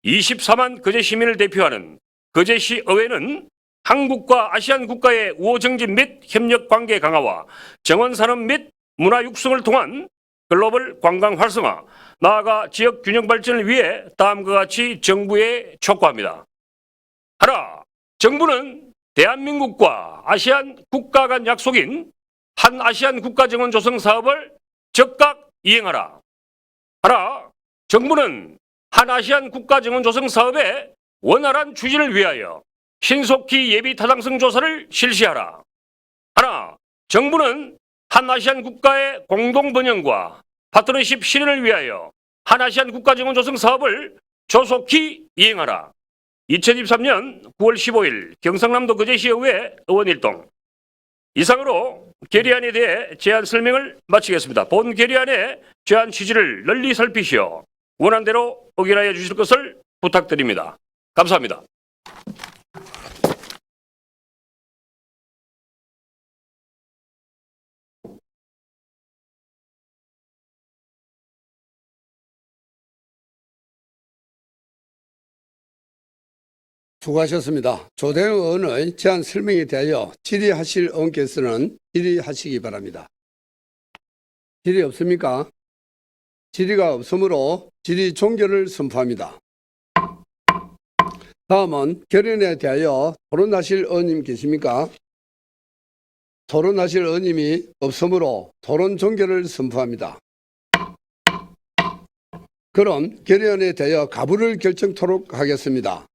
24만 거제 시민을 대표하는 거제시 의회는 한국과 아시안 국가의 우호 정진 및 협력 관계 강화와 정원 산업 및 문화 육성을 통한 글로벌 관광 활성화, 나아가 지역 균형 발전을 위해 다음과 같이 정부에 촉구합니다. 하나, 정부는 대한민국과 아시안 국가 간 약속인 한아시안 국가정원 조성 사업을 즉각 이행하라. 하나, 정부는 한아시안 국가정원 조성 사업의 원활한 추진을 위하여 신속히 예비 타당성 조사를 실시하라. 하나, 정부는 한아시안 국가의 공동 번영과 파트너십 실현을 위하여 한아시안 국가정원 조성 사업을 조속히 이행하라. 2023년 9월 15일 경상남도 거제시의회 의원일동. 이상으로 결의안에 대해 제안 설명을 마치겠습니다. 본 결의안의 제안 취지를 널리 살피시어 원안대로 의결하여 주실 것을 부탁드립니다. 감사합니다. 수고하셨습니다. 조대영 의원의 제안 설명에 대하여 질의하실 의원께서는 질의하시기 바랍니다. 질의 없습니까? 질의가 없으므로 질의 종결을 선포합니다. 다음은 결연에 대하여 토론하실 의원님 계십니까? 토론하실 의원님이 없으므로 토론 종결을 선포합니다. 그럼 결연에 대하여 가부를 결정토록 하겠습니다.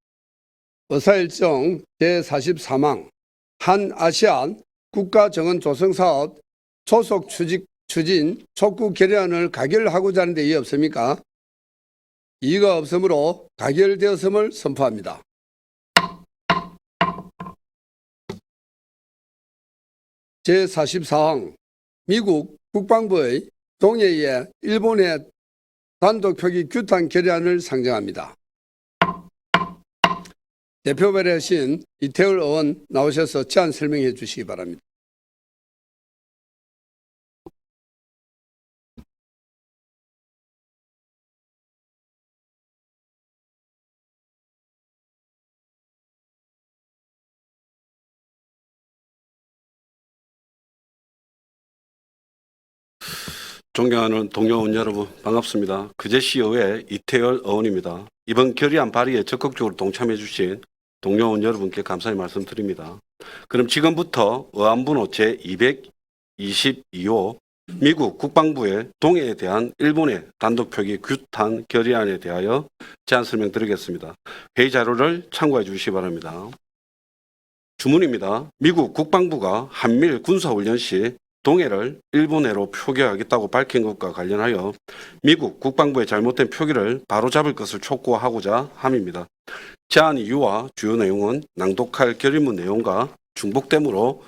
의사일정 제44망 한아시안 국가정원 조성사업 조속 추진 촉구 결의안을 가결하고자 하는데 이의 없습니까? 이의가 없으므로 가결되었음을 선포합니다. 제44항 미국 국방부의 동해에 일본의 단독 표기 규탄 결의안을 상정합니다. 대표 발의하신 이태울 의원 나오셔서 제안 설명해 주시기 바랍니다. 존경하는 동료 의원 여러분 반갑습니다. 그제시의회 이태열 의원입니다. 이번 결의안 발의에 적극적으로 동참해 주신 동료 의원 여러분께 감사의 말씀드립니다. 그럼 지금부터 의안번호 제222호 미국 국방부의 동해에 대한 일본의 단독 표기 규탄 결의안에 대하여 제안 설명드리겠습니다. 회의 자료를 참고해 주시기 바랍니다. 주문입니다. 미국 국방부가 한미일 군사훈련 시 동해를 일본해로 표기하겠다고 밝힌 것과 관련하여 미국 국방부의 잘못된 표기를 바로잡을 것을 촉구하고자 함입니다. 제안 이유와 주요 내용은 낭독할 결의문 내용과 중복되므로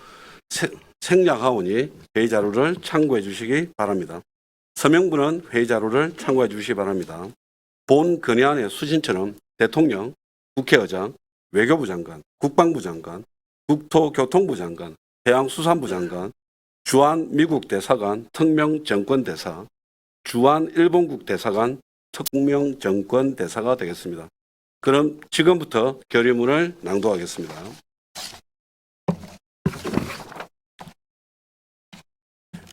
생략하오니 회의 자료를 참고해 주시기 바랍니다. 서명분은 회의 자료를 참고해 주시기 바랍니다. 본 건의안의 수신처는 대통령, 국회의장, 외교부 장관, 국방부 장관, 국토교통부 장관, 해양수산부 장관, 주한 미국 대사관 특명 정권 대사, 주한 일본국 대사관 특명 정권 대사가 되겠습니다. 그럼 지금부터 결의문을 낭독하겠습니다.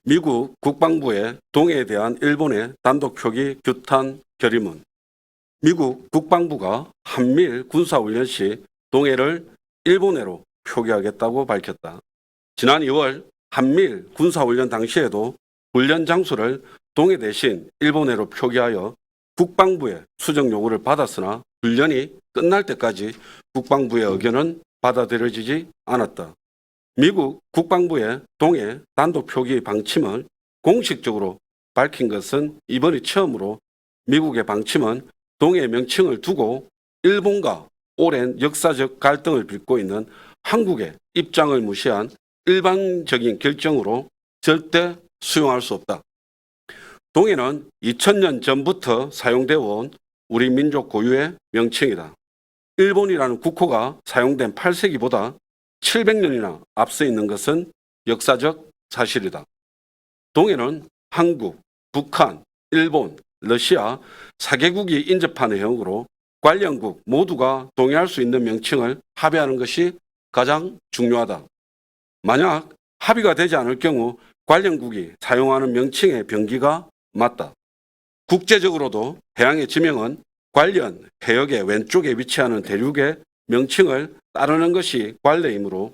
미국 국방부의 동해에 대한 일본의 단독 표기 규탄 결의문. 미국 국방부가 한미일 군사훈련 시 동해를 일본해로 표기하겠다고 밝혔다. 지난 2월 한미일 군사훈련 당시에도 훈련 장소를 동해 대신 일본해로 표기하여 국방부의 수정 요구를 받았으나 훈련이 끝날 때까지 국방부의 의견은 받아들여지지 않았다. 미국 국방부의 동해 단독 표기 방침을 공식적으로 밝힌 것은 이번이 처음으로 미국의 방침은 동해 명칭을 두고 일본과 오랜 역사적 갈등을 빚고 있는 한국의 입장을 무시한 일반적인 결정으로 절대 수용할 수 없다. 동해는 2000년 전부터 사용되어 온 우리 민족 고유의 명칭이다. 일본이라는 국호가 사용된 8세기보다 700년이나 앞서 있는 것은 역사적 사실이다. 동해는 한국, 북한, 일본, 러시아 4개국이 인접한 해역으로 관련국 모두가 동의할 수 있는 명칭을 합의하는 것이 가장 중요하다. 만약 합의가 되지 않을 경우 관련국이 사용하는 명칭의 변기가 맞다. 국제적으로도 해양의 지명은 관련 해역의 왼쪽에 위치하는 대륙의 명칭을 따르는 것이 관례이므로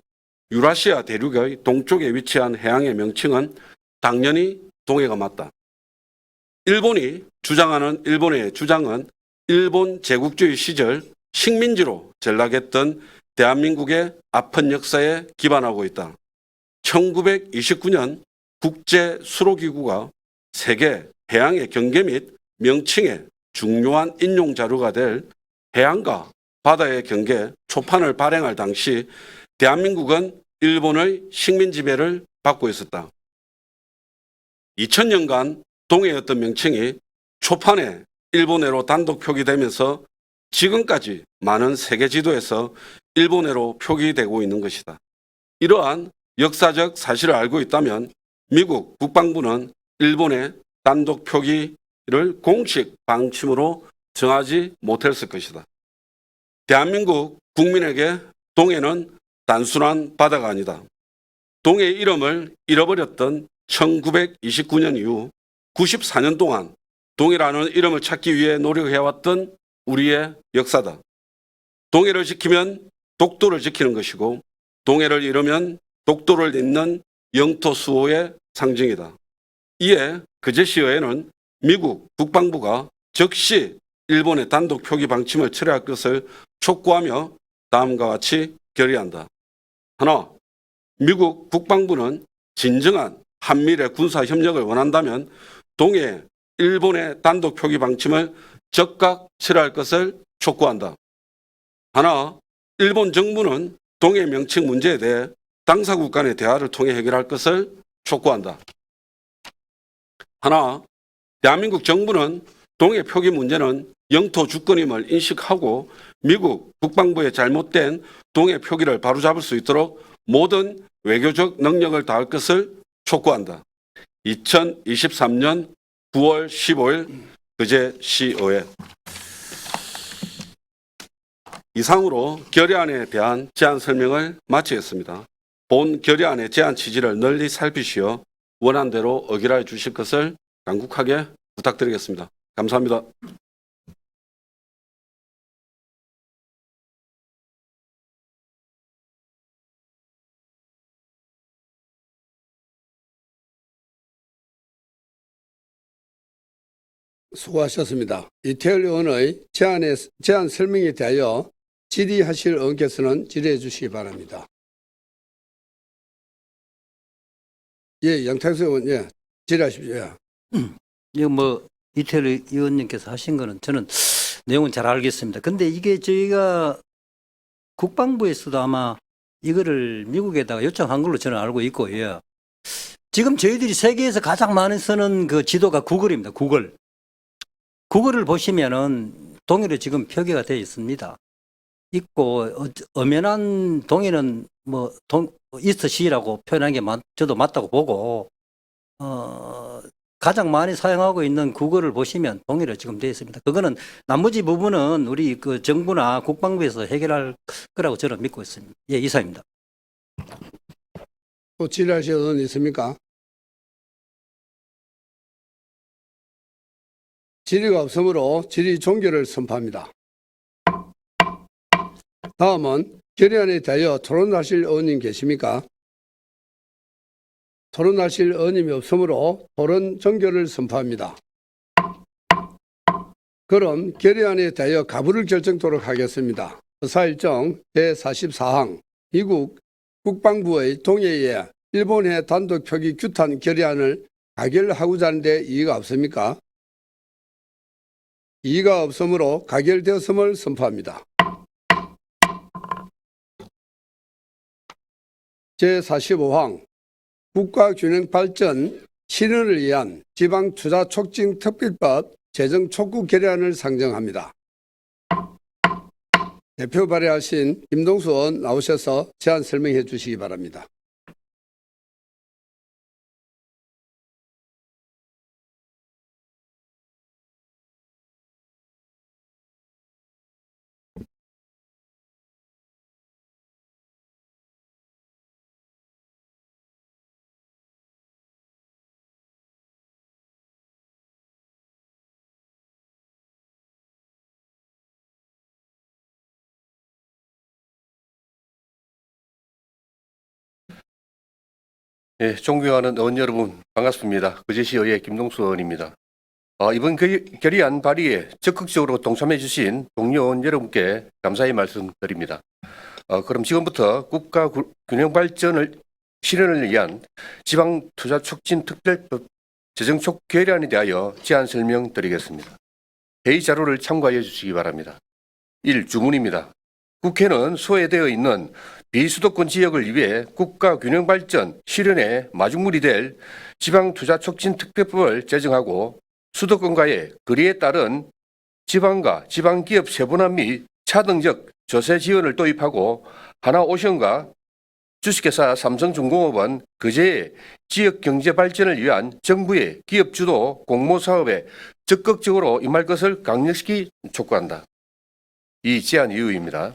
유라시아 대륙의 동쪽에 위치한 해양의 명칭은 당연히 동해가 맞다. 일본이 주장하는 일본의 주장은 일본 제국주의 시절 식민지로 전락했던 대한민국의 아픈 역사에 기반하고 있다. 1929년 국제수로기구가 세계 해양의 경계 및 명칭의 중요한 인용 자료가 될 해양과 바다의 경계 초판을 발행할 당시 대한민국은 일본의 식민 지배를 받고 있었다. 2000년간 동해였던 명칭이 초판에 일본해로 단독 표기되면서 지금까지 많은 세계 지도에서 일본해로 표기되고 있는 것이다. 이러한 역사적 사실을 알고 있다면 미국 국방부는 일본의 단독 표기를 공식 방침으로 정하지 못했을 것이다. 대한민국 국민에게 동해는 단순한 바다가 아니다. 동해의 이름을 잃어버렸던 1929년 이후 94년 동안 동해라는 이름을 찾기 위해 노력해왔던 우리의 역사다. 동해를 지키면 독도를 지키는 것이고 동해를 잃으면 독도를 잇는 영토 수호의 상징이다. 이에 거제시의회는 미국 국방부가 즉시 일본의 단독 표기 방침을 철회할 것을 촉구하며 다음과 같이 결의한다. 하나, 미국 국방부는 진정한 한미일의 군사 협력을 원한다면 동해 일본의 단독 표기 방침을 즉각 철회할 것을 촉구한다. 하나, 일본 정부는 동해 명칭 문제에 대해 당사국 간의 대화를 통해 해결할 것을 촉구한다. 하나, 대한민국 정부는 동해 표기 문제는 영토 주권임을 인식하고 미국 국방부의 잘못된 동해 표기를 바로잡을 수 있도록 모든 외교적 능력을 다할 것을 촉구한다. 2023년 9월 15일 거제시의회. 이상으로 결의안에 대한 제안 설명을 마치겠습니다. 본 결의안의 제안 취지를 널리 살피시어 원안대로 의결하여 주실 것을 간곡하게 부탁드리겠습니다. 감사합니다. 수고하셨습니다. 이태열 의원의 제안 설명에 대하여 질의하실 의원께서는 질의해 주시기 바랍니다. 예, 양탁수 의원, 예, 질의하십시오. 예. 이거 뭐 이태일 의원님께서 하신 거는 저는 내용은 잘 알겠습니다. 근데 이게 저희가 국방부에서도 아마 이거를 미국에다가 요청한 걸로 저는 알고 있고요. 지금 저희들이 세계에서 가장 많이 쓰는 그 지도가 구글입니다. 구글. 구글을 보시면은 동해로 지금 표기가 되어 있습니다. 있고 엄연한 동해는 뭐 이스트시라고 표현한 게 저도 맞다고 보고 가장 많이 사용하고 있는 구글을 보시면 동해로 지금 되어 있습니다. 그거는 나머지 부분은 우리 그 정부나 국방부에서 해결할 거라고 저는 믿고 있습니다. 예, 이상입니다. 또 질의하실 의원 있습니까? 질의가 없으므로 질의 종결을 선포합니다. 다음은 결의안에 대하여 토론하실 의원님 계십니까? 토론하실 의원님이 없으므로 토론 종결을 선포합니다. 그럼 결의안에 대하여 가부를 결정토록 하겠습니다. 의사일정 제44항 미국 국방부의 동해에 일본해 단독 표기 규탄 결의안을 가결하고자 하는데 이의가 없습니까? 이의가 없으므로 가결되었음을 선포합니다. 제45항 국가균형발전 실현을 위한 지방투자촉진특별법 제정 촉구 결의안을 상정합니다. 대표 발의하신 김동수 의원 나오셔서 제안 설명해 주시기 바랍니다. 예, 존경하는 의원 여러분 반갑습니다. 거제시의회 김동수 의원입니다. 이번 결의안 발의에 적극적으로 동참해 주신 동료 의원 여러분께 감사의 말씀드립니다. 그럼 지금부터 국가 균형 발전을 실현을 위한 지방투자촉진특별법 제정촉 결의안에 대하여 제안 설명드리겠습니다. 회의 자료를 참고하여 주시기 바랍니다. 1. 주문입니다. 국회는 소외되어 있는 비수도권 지역을 위해 국가균형발전 실현의 마중물이 될 지방투자촉진특별법을 제정하고 수도권과의 거리에 따른 지방과 지방기업 세분화 및 차등적 조세 지원을 도입하고 하나오션과 주식회사 삼성중공업은 거제의 지역경제 발전을 위한 정부의 기업주도 공모사업에 적극적으로 임할 것을 강력히 촉구한다. 이 제안 이유입니다.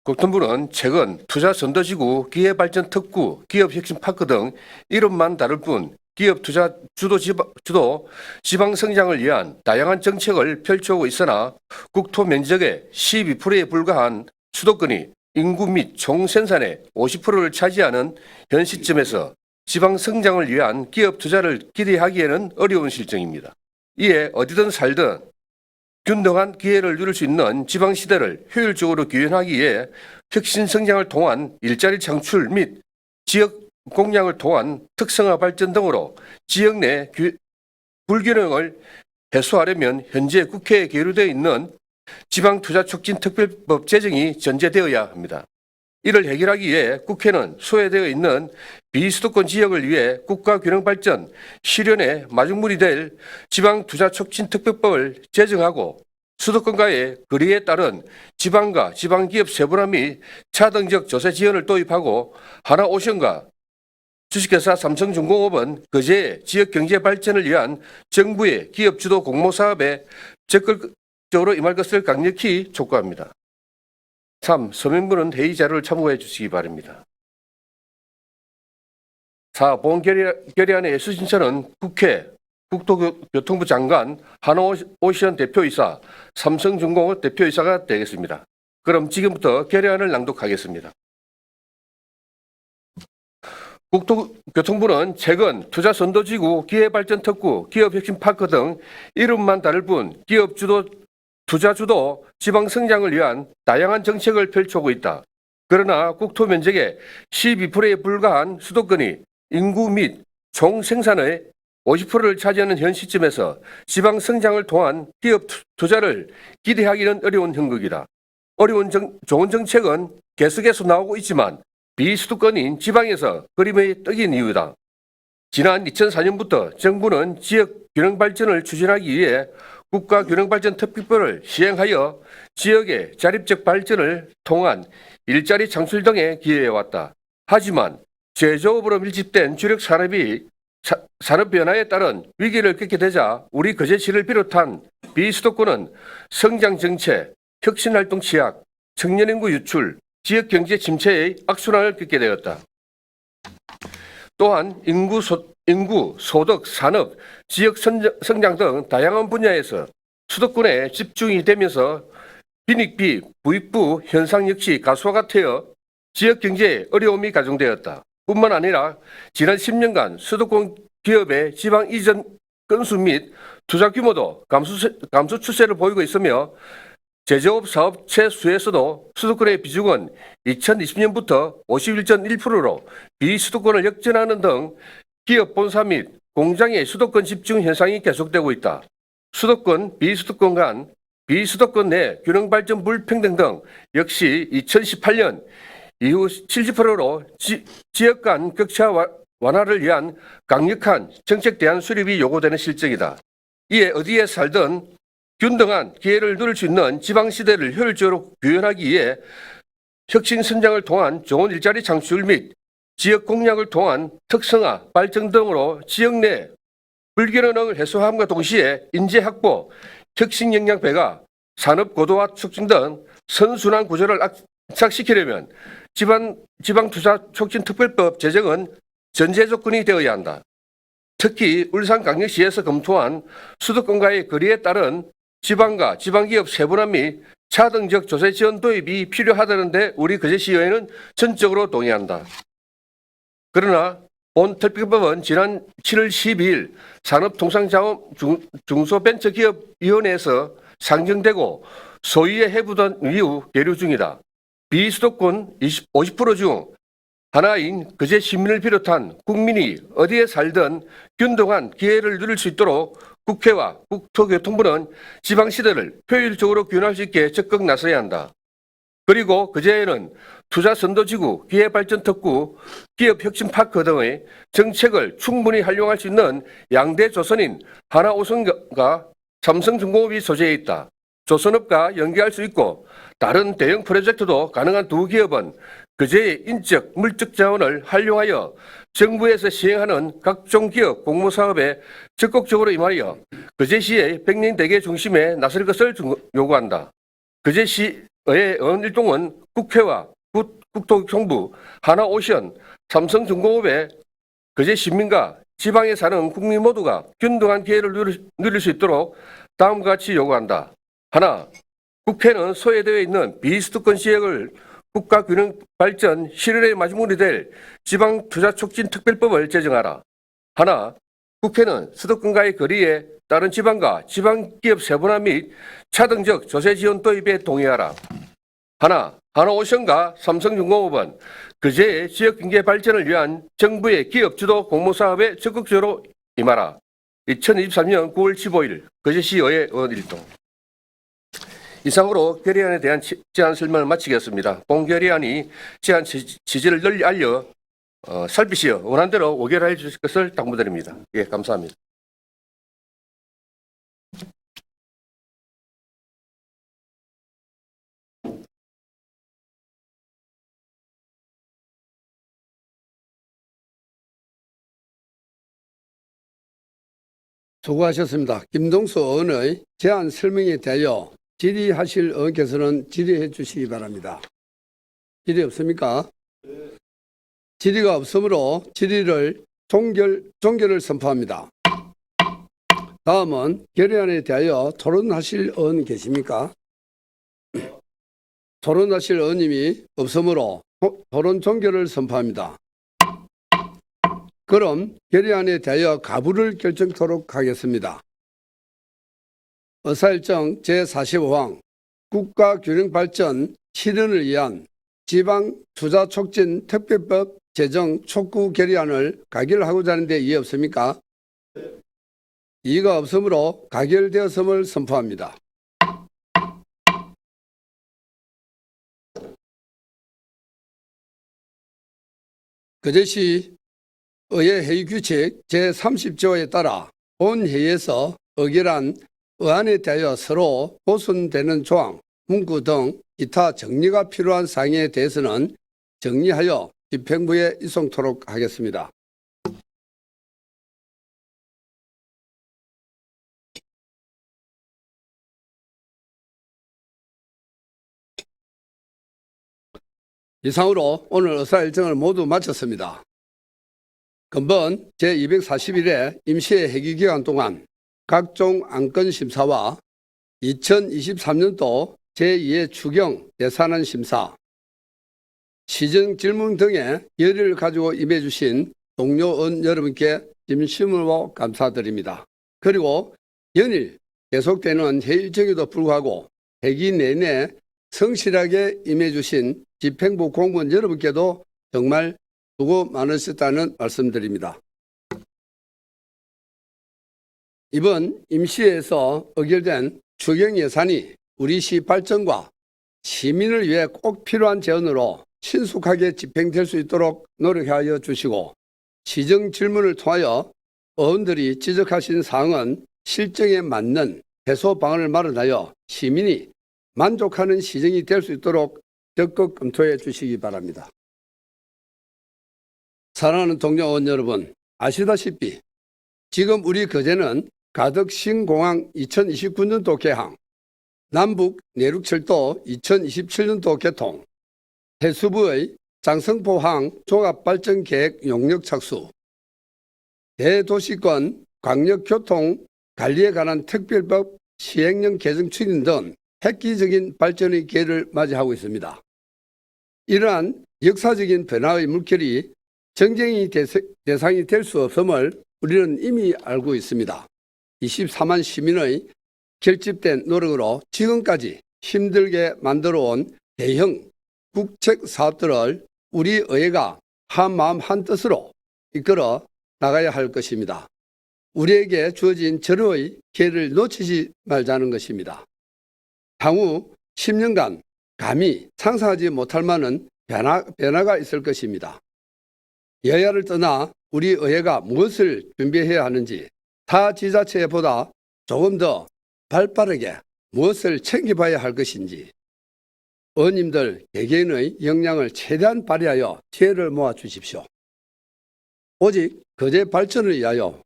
국토부는 최근 투자선도지구, 기회발전특구, 기업혁신파크 등 이름만 다를 뿐 기업 투자 주도 지방 성장을 위한 다양한 정책을 펼쳐오고 있으나 국토 면적의 12%에 불과한 수도권이 인구 및 총생산의 50%를 차지하는 현 시점에서 지방 성장을 위한 기업 투자를 기대하기에는 어려운 실정입니다. 이에 어디든 살든 균등한 기회를 누릴 수 있는 지방 시대를 효율적으로 구현하기 위해 혁신 성장을 통한 일자리 창출 및 지역 공약을 통한 특성화 발전 등으로 지역 내 불균형을 해소하려면 현재 국회에 계류되어 있는 지방투자촉진특별법 제정이 전제되어야 합니다. 이를 해결하기 위해 국회는 소외되어 있는 비수도권 지역을 위해 국가균형발전 실현의 마중물이 될 지방투자촉진특별법을 제정하고 수도권과의 거리에 따른 지방과 지방기업 세분화 및 차등적 조세 지원을 도입하고 하나오션과 주식회사 삼성중공업은 그제의 지역경제 발전을 위한 정부의 기업주도 공모사업에 적극적으로 임할 것을 강력히 촉구합니다. 3. 서명문은 회의 자료를 참고해 주시기 바랍니다. 4. 본 결의안의 수신처는 국회, 국토교통부 장관, 하나오션 대표이사, 삼성중공업 대표이사가 되겠습니다. 그럼 지금부터 결의안을 낭독하겠습니다. 국토교통부는 최근 투자선도지구, 기회발전특구, 기업혁신파크 등 이름만 다를 뿐 기업주도 투자주도 지방성장을 위한 다양한 정책을 펼쳐오고 있다. 그러나 국토 면적의 12%에 불과한 수도권이 인구 및 총생산의 50%를 차지하는 현 시점에서 지방성장을 통한 기업 투자를 기대하기는 어려운 형국이다. 좋은 정책은 계속해서 나오고 있지만 비수도권인 지방에서 그림의 떡인 이유다. 지난 2004년부터 정부는 지역균형발전을 추진하기 위해 국가균형발전특별법을 시행하여 지역의 자립적 발전을 통한 일자리 창출 등에 기여해왔다. 하지만 제조업으로 밀집된 주력 산업이 산업 변화에 따른 위기를 겪게 되자 우리 거제시를 비롯한 비수도권은 성장 정체, 혁신활동 취약, 청년 인구 유출, 지역 경제 침체의 악순환을 겪게 되었다. 또한 인구, 소득, 산업, 지역 성장 등 다양한 분야에서 수도권에 집중이 되면서 빈익비, 부익부 현상 역시 가수화가 되어 지역 경제에 어려움이 가중되었다. 뿐만 아니라 지난 10년간 수도권 기업의 지방 이전 건수 및 투자 규모도 감소 추세를 보이고 있으며 제조업 사업체 수에서도 수도권의 비중은 2020년부터 51.1%로 비수도권을 역전하는 등 기업 본사 및 공장의 수도권 집중 현상이 계속되고 있다. 수도권, 비수도권 간, 비수도권 내 균형 발전 불평등 등 역시 2018년 이후 70%로 지역 간 격차 완화를 위한 강력한 정책 대안 수립이 요구되는 실정이다. 이에 어디에 살든 균등한 기회를 누릴 수 있는 지방시대를 효율적으로 구현하기 위해 혁신 성장을 통한 좋은 일자리 창출 및 지역 공약을 통한 특성화, 발전 등으로 지역 내 불균형을 해소함과 동시에 인재 확보, 혁신 역량 배가, 산업 고도화 촉진 등 선순환 구조를 악착시키려면 지방투자촉진특별법 제정은 전제 조건이 되어야 한다. 특히 울산광역시에서 검토한 수도권과의 거리에 따른 지방과 지방기업 세분화 및 차등적 조세 지원 도입이 필요하다는데 우리 거제시의회는 전적으로 동의한다. 그러나 본 특별법은 지난 7월 12일 산업통상자원 중소벤처기업위원회에서 상정되고 소위에 해부된 이후 계류 중이다. 비수도권 50% 중 하나인 거제 시민을 비롯한 국민이 어디에 살든 균등한 기회를 누릴 수 있도록 국회와 국토교통부는 지방시대를 효율적으로 구현할 수 있게 적극 나서야 한다. 그리고 그제에는 투자선도지구, 기회발전특구, 기업혁신파크 등의 정책을 충분히 활용할 수 있는 양대 조선인 하나오션과 삼성중공업이 소재해 있다. 조선업과 연계할 수 있고 다른 대형 프로젝트도 가능한 두 기업은 그제의 인적, 물적 자원을 활용하여 정부에서 시행하는 각종 기업 공모 사업에 적극적으로 임하여 그제시의 백년대계 중심에 나설 것을 요구한다. 그제시의 의원일동은 국회와 국토교통부, 하나오션, 삼성중공업의 그제 시민과 지방에 사는 국민 모두가 균등한 기회를 누릴 수 있도록 다음과 같이 요구한다. 하나, 국회는 소외되어 있는 비수도권 지역을 국가균형발전 실현의 마지막이 될 지방투자촉진특별법을 제정하라. 하나, 국회는 수도권과의 거리에 따른 지방과 지방기업 세분화 및 차등적 조세 지원 도입에 동의하라. 하나, 하나오션과 삼성중공업은 그제의 지역경제 발전을 위한 정부의 기업 주도 공모사업에 적극적으로 임하라. 2023년 9월 15일 그제시 의회 의원일동. 이상으로 결의안에 대한 제안 설명을 마치겠습니다. 본 결의안이 제안 취지를 널리 알려 살피시어 원한대로 의결해 주실 것을 당부드립니다. 예, 감사합니다. 수고하셨습니다. 김동수 의원의 제안 설명에 대하여 질의하실 의원께서는 질의해 주시기 바랍니다. 질의 없습니까? 질의가 없으므로 질의를 종결을 선포합니다. 다음은 결의안에 대하여 토론하실 의원 계십니까? 토론하실 의원님이 없으므로 토론 종결을 선포합니다. 그럼 결의안에 대하여 가부를 결정토록 하겠습니다. 의사일정 제45항 국가균형발전 실현을 위한 지방투자촉진특별법 제정 촉구 결의안을 가결하고자 하는데 이해 없습니까? 이의가 없으므로 가결되었음을 선포합니다. 그제시 의회 회의 규칙 제30조에 따라 본회의에서 의결한 의안에 대하여 서로 보순되는 조항, 문구 등 기타 정리가 필요한 사항에 대해서는 정리하여 집행부에 이송토록 하겠습니다. 이상으로 오늘 의사일정을 모두 마쳤습니다. 금번 제241회 임시회 회기기간 동안 각종 안건 심사와 2023년도 제2회 추경 예산안 심사, 시정 질문 등의 열의를 가지고 임해 주신 동료 의원 여러분께 진심으로 감사드립니다. 그리고 연일 계속되는 회의 일정에도 불구하고 회기 내내 성실하게 임해 주신 집행부 공무원 여러분께도 정말 수고 많으셨다는 말씀드립니다. 이번 임시회에서 의결된 추경 예산이 우리 시 발전과 시민을 위해 꼭 필요한 재원으로 신속하게 집행될 수 있도록 노력하여 주시고, 시정 질문을 통하여 의원들이 지적하신 사항은 실정에 맞는 해소 방안을 마련하여 시민이 만족하는 시정이 될 수 있도록 적극 검토해 주시기 바랍니다. 사랑하는 동료 의원 여러분, 아시다시피 지금 우리 거제는 가덕 신공항 2029년도 개항, 남북 내륙철도 2027년도 개통, 해수부의 장성포항 종합발전계획 용역 착수, 대도시권 광역교통 관리에 관한 특별법 시행령 개정 추진 등 획기적인 발전의 기회를 맞이하고 있습니다. 이러한 역사적인 변화의 물결이 정쟁의 대상이 될 수 없음을 우리는 이미 알고 있습니다. 24만 시민의 결집된 노력으로 지금까지 힘들게 만들어온 대형 국책 사업들을 우리 의회가 한마음 한뜻으로 이끌어 나가야 할 것입니다. 우리에게 주어진 절호의 기회를 놓치지 말자는 것입니다. 향후 10년간 감히 상상하지 못할 만한 변화가 있을 것입니다. 여야를 떠나 우리 의회가 무엇을 준비해야 하는지 타 지자체보다 조금 더 발빠르게 무엇을 챙겨봐야 할 것인지 의원님들 개개인의 역량을 최대한 발휘하여 지혜를 모아 주십시오. 오직 거제 발전을 위하여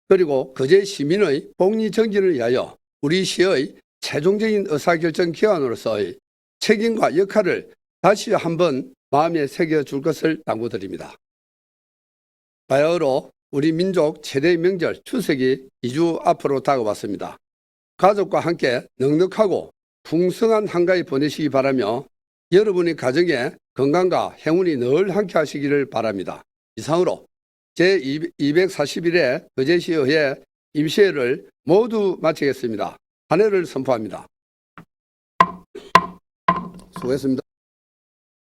그리고 거제 시민의 복리 정진을 위하여 우리 시의 최종적인 의사결정 기관으로서의 책임과 역할을 다시 한번 마음에 새겨줄 것을 당부드립니다. 바야흐로 우리 민족 최대의 명절 추석이 2주 앞으로 다가왔습니다. 가족과 함께 넉넉하고 풍성한 한가위 보내시기 바라며 여러분의 가정에 건강과 행운이 늘 함께 하시기를 바랍니다. 이상으로 제241회 거제시의회 임시회를 모두 마치겠습니다. 한 해를 선포합니다. 수고했습니다.